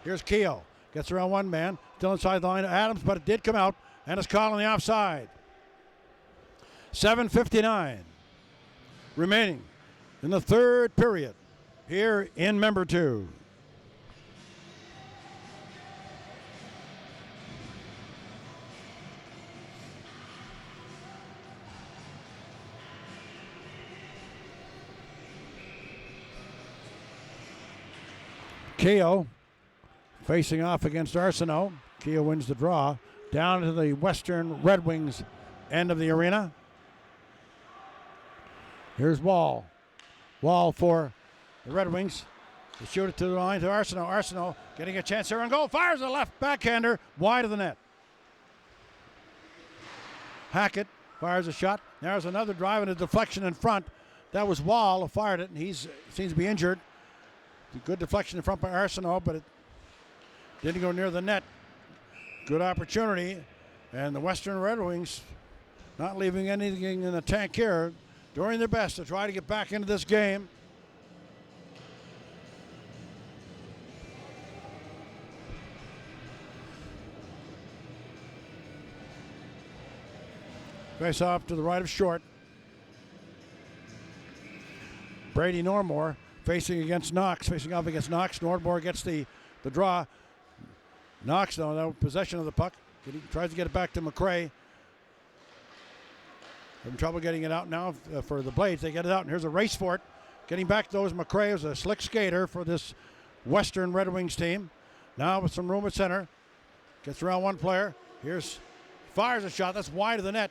Here's Keogh. Gets around one man. Still inside the line of Adams, but it did come out, and it's called on the offside. 7:59 remaining in the third period here in Member 2. Keogh facing off against Arsenault. Keogh wins the draw. Down to the Western Red Wings end of the arena. Here's Wall. Wall for the Red Wings. They shoot it to the line to Arsenault. Arsenault getting a chance here on goal. Fires a left backhander wide of the net. Hackett fires a shot. There's another drive and a deflection in front. That was Wall who fired it, and he seems to be injured. Good deflection in front by Arsenault, but it didn't go near the net. Good opportunity. And the Western Red Wings not leaving anything in the tank here, doing their best to try to get back into this game. Face off to the right of Short. Brady Normore facing against Knox, facing off against Knox. Nordmore gets the draw. Knox, though, no possession of the puck. He tries to get it back to McRae. Having trouble getting it out now for the Blades. They get it out, and here's a race for it. Getting back to those, McRae is a slick skater for this Western Red Wings team. Now with some room at center. Gets around one player. Fires a shot. That's wide of the net.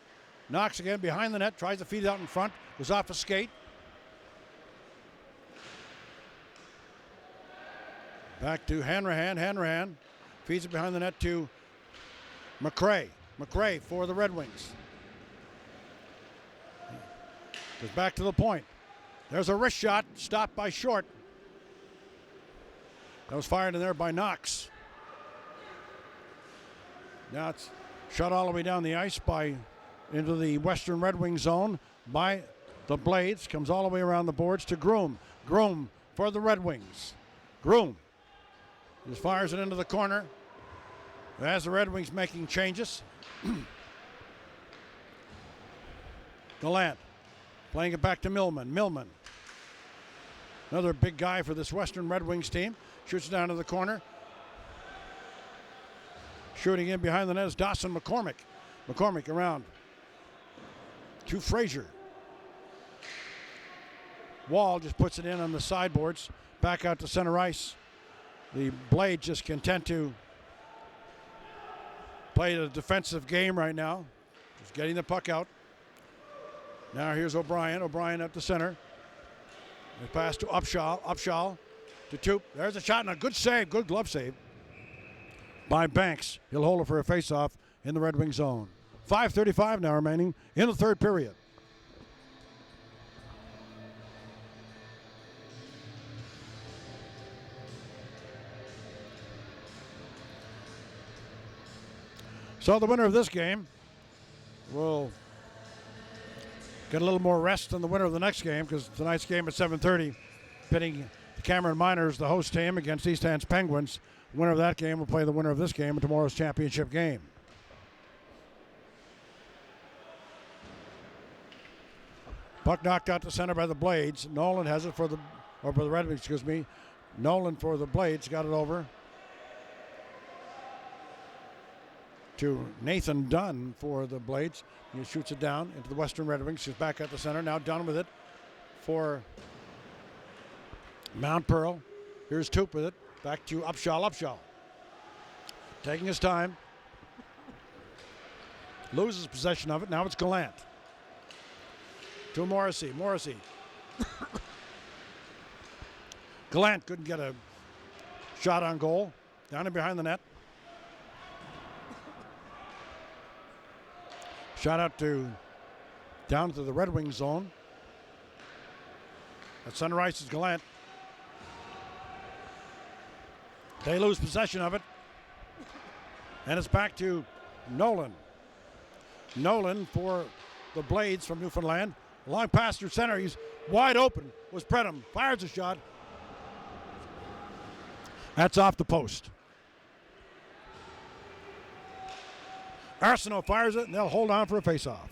Knox again behind the net. Tries to feed it out in front. Goes off a skate. Back to Hanrahan. Hanrahan feeds it behind the net to McRae. McRae for the Red Wings. Goes back to the point. There's a wrist shot, stopped by Short. That was fired in there by Knox. Now it's shot all the way down the ice into the Western Red Wing zone by the Blades. Comes all the way around the boards to Groom. Groom for the Red Wings. Groom just fires it into the corner. As the Red Wings making changes. Gallant playing it back to Millman. Millman, another big guy for this Western Red Wings team, shoots down to the corner. Shooting in behind the net is Dawson McCormick. McCormick around to Frazier. Wall just puts it in on the sideboards. Back out to center ice. The Blades just content to play a defensive game right now. Just getting the puck out. Now here's O'Brien. O'Brien up the center. The pass to Upshaw. Upshaw to Toop. There's a shot and a good save. Good glove save by Banks. He'll hold it for a faceoff in the Red Wing zone. 5:35 now remaining in the third period. So the winner of this game will get a little more rest than the winner of the next game, because tonight's game at 7:30, pitting the Cameron Miners, the host team, against East Hants Penguins. Winner of that game will play the winner of this game in tomorrow's championship game. Puck knocked out to center by the Blades. Nolan has it for the Red Wings, excuse me. Nolan for the Blades, got it over to Nathan Dunn for the Blades. He shoots it down into the Western Red Wings. She's back at the center. Now Dunn with it for Mount Pearl. Here's Toop with it. Back to Upshaw. Upshaw taking his time. Loses possession of it. Now it's Gallant. To Morrissey. Morrissey. Gallant couldn't get a shot on goal. Down and behind the net. Shot out down to the Red Wing zone. At center ice is Gallant. They lose possession of it. And it's back to Nolan. Nolan for the Blades from Newfoundland. Long pass through center. He's wide open. Was Predham. Fires a shot. That's off the post. Arsenault fires it, and they'll hold on for a faceoff.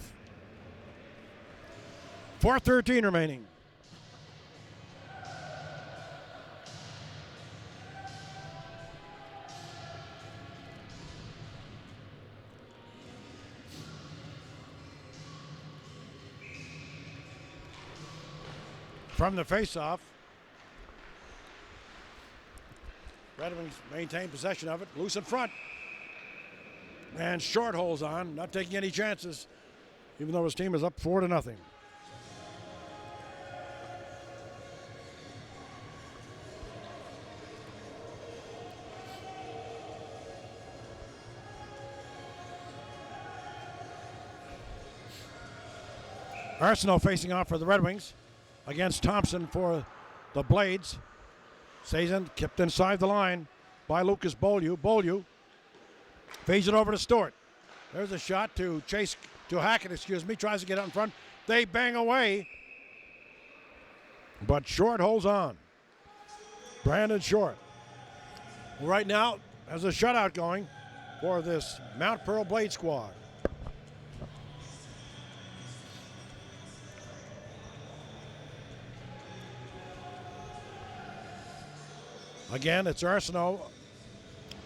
4:13 remaining. From the faceoff, Red Wings maintain possession of it. Loose in front. And Short holds on, not taking any chances, even though his team is up 4-0. Arsenault facing off for the Red Wings against Thompson for the Blades. Sazen kept inside the line by Lucas Beaulieu. Beaulieu feeds it over to Stewart. There's a shot to Hackett, tries to get out in front. They bang away, but Short holds on. Brandon Short. Right now, there's a shutout going for this Mount Pearl Blade squad. Again, it's Arsenault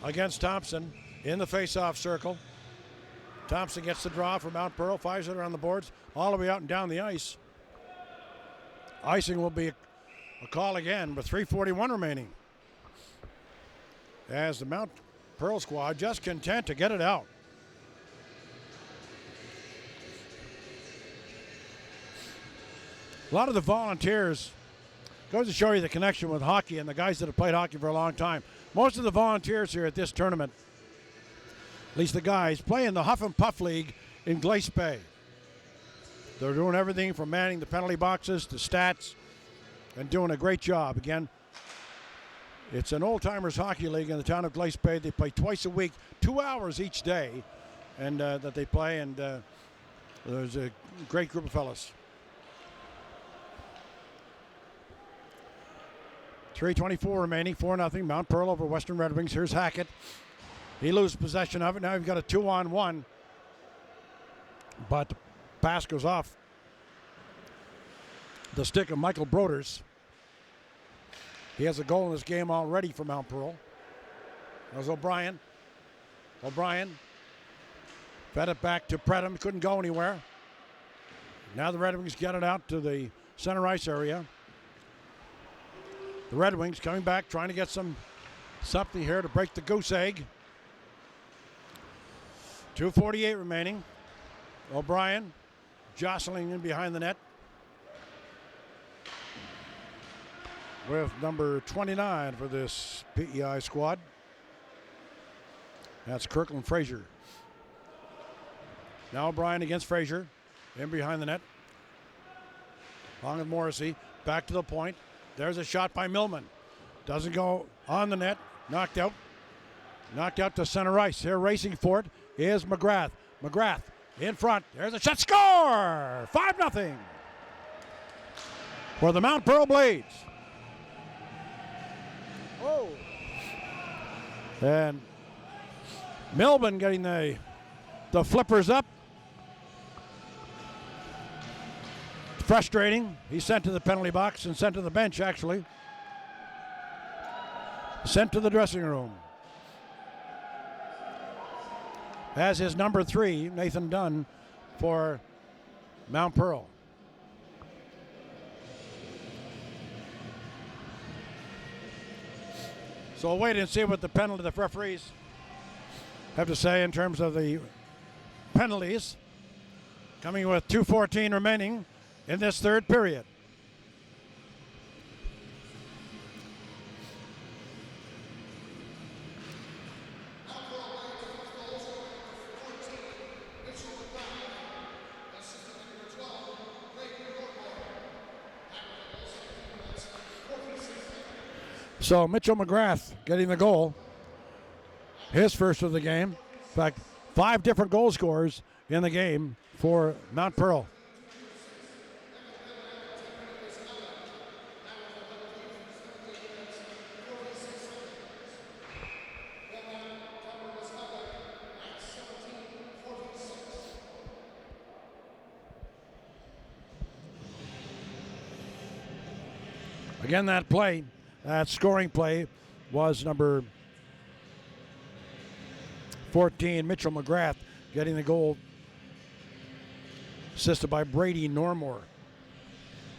against Thompson in the face-off circle. Thompson gets the draw for Mount Pearl, fires it around the boards, all the way out and down the ice. Icing will be a call again with 3:41 remaining. As the Mount Pearl squad just content to get it out. A lot of the volunteers Goes to show you the connection with hockey and the guys that have played hockey for a long time. Most of the volunteers here at this tournament, at least the guys, play in the Huff and Puff League in Glace Bay. They're doing everything from manning the penalty boxes to stats and doing a great job. Again, it's an old-timers hockey league in the town of Glace Bay. They play twice a week, 2 hours each day, and that they play, and there's a great group of fellas. 3:24 remaining, 4-0, Mount Pearl over Western Red Wings. Here's Hackett. He loses possession of it. Now you've got a 2-on-1, but the pass goes off the stick of Michael Broders. He has a goal in this game already for Mount Pearl. There's O'Brien. O'Brien fed it back to Predham. Couldn't go anywhere. Now the Red Wings get it out to the center ice area. The Red Wings coming back, trying to get something here to break the goose egg. 2:48 remaining. O'Brien jostling in behind the net with number 29 for this PEI squad. That's Kirkland Fraser. Now O'Brien against Fraser, in behind the net. Long with Morrissey, back to the point. There's a shot by Millman. Doesn't go on the net, knocked out. Knocked out to center ice. Here racing for it is McGrath. McGrath in front. There's a shot. Score! 5-0 for the Mount Pearl Blades. Oh. And Millman getting the flippers up. Frustrating. He's sent to the penalty box and sent to the bench, actually. Sent to the dressing room. As is number 3, Nathan Dunn, for Mount Pearl. So we'll wait and see what the referees have to say in terms of the penalties. Coming with 2:14 remaining in this third period. So Mitchell McGrath getting the goal. His first of the game. In fact, 5 different goal scorers in the game for Mount Pearl. Again, that scoring play was number 14, Mitchell McGrath, getting the goal, assisted by Brady Normore.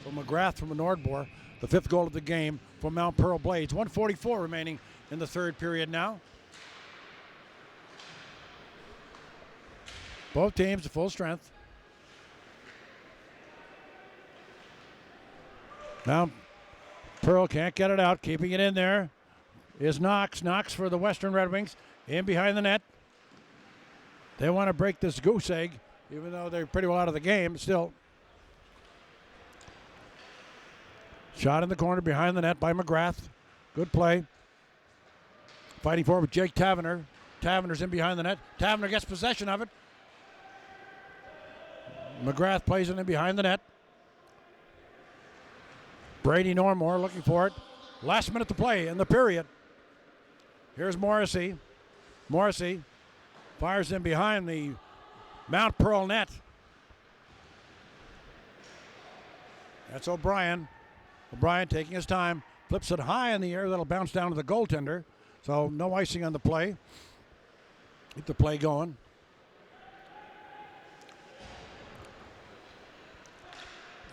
So McGrath from Nordboer, the 5th goal of the game for Mount Pearl Blades. 1:44 remaining in the third period now. Both teams at full strength. Mount Pearl can't get it out, keeping it in there is Knox. Knox for the Western Red Wings, in behind the net. They want to break this goose egg, even though they're pretty well out of the game still. Shot in the corner behind the net by McGrath. Good play. Fighting for it with Jake Taverner. Taverner's in behind the net. Taverner gets possession of it. McGrath plays it in behind the net. Brady Normore looking for it. Last minute to play in the period. Here's Morrissey. Morrissey fires in behind the Mount Pearl net. That's O'Brien. O'Brien taking his time. Flips it high in the air. That'll bounce down to the goaltender. So no icing on the play. Keep the play going.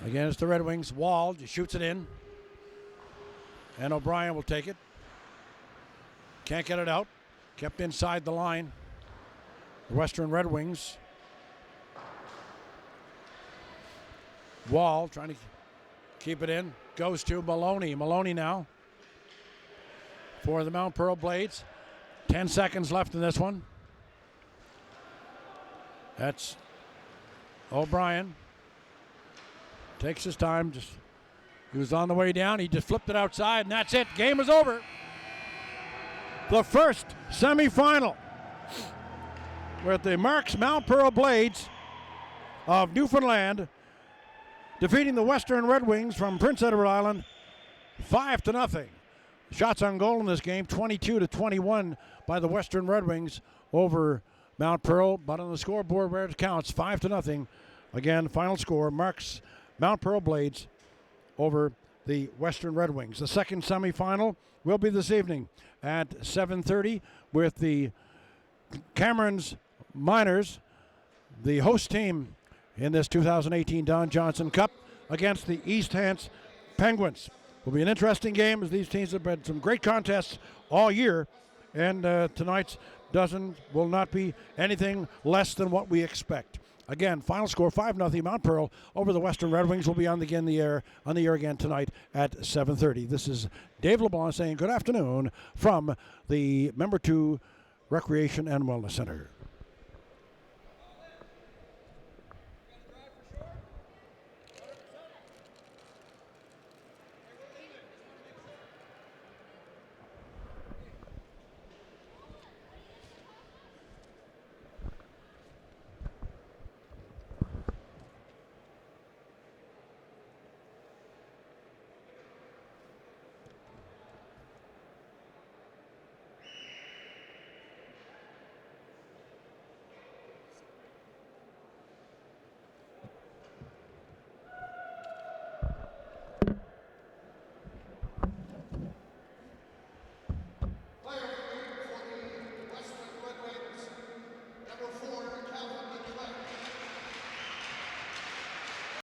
Again, it's the Red Wings. Wall just shoots it in. And O'Brien will take it. Can't get it out. Kept inside the line. The Western Red Wings. Wall trying to keep it in. goes to Maloney. Maloney now for the Mount Pearl Blades. 10 seconds left in this one. That's O'Brien. Takes his time. He was on the way down. He just flipped it outside, and that's it. Game is over. The first semifinal with the Marks Mount Pearl Blades of Newfoundland defeating the Western Red Wings from Prince Edward Island 5-0. Shots on goal in this game, 22-21 by the Western Red Wings over Mount Pearl, but on the scoreboard where it counts, 5-0. Again, final score, Marks Mount Pearl Blades over the Western Red Wings. The second semifinal will be this evening at 7:30 with the Camerons Miners, the host team in this 2018 Don Johnson Cup, against the East Hants Penguins. Will be an interesting game, as these teams have had some great contests all year, and tonight's dozen will not be anything less than what we expect. Again, final score 5-0 Mount Pearl over the Western Red Wings. Will be on the air again tonight at 7:30. This is Dave LeBlanc saying good afternoon from the Member 2 Recreation and Wellness Center.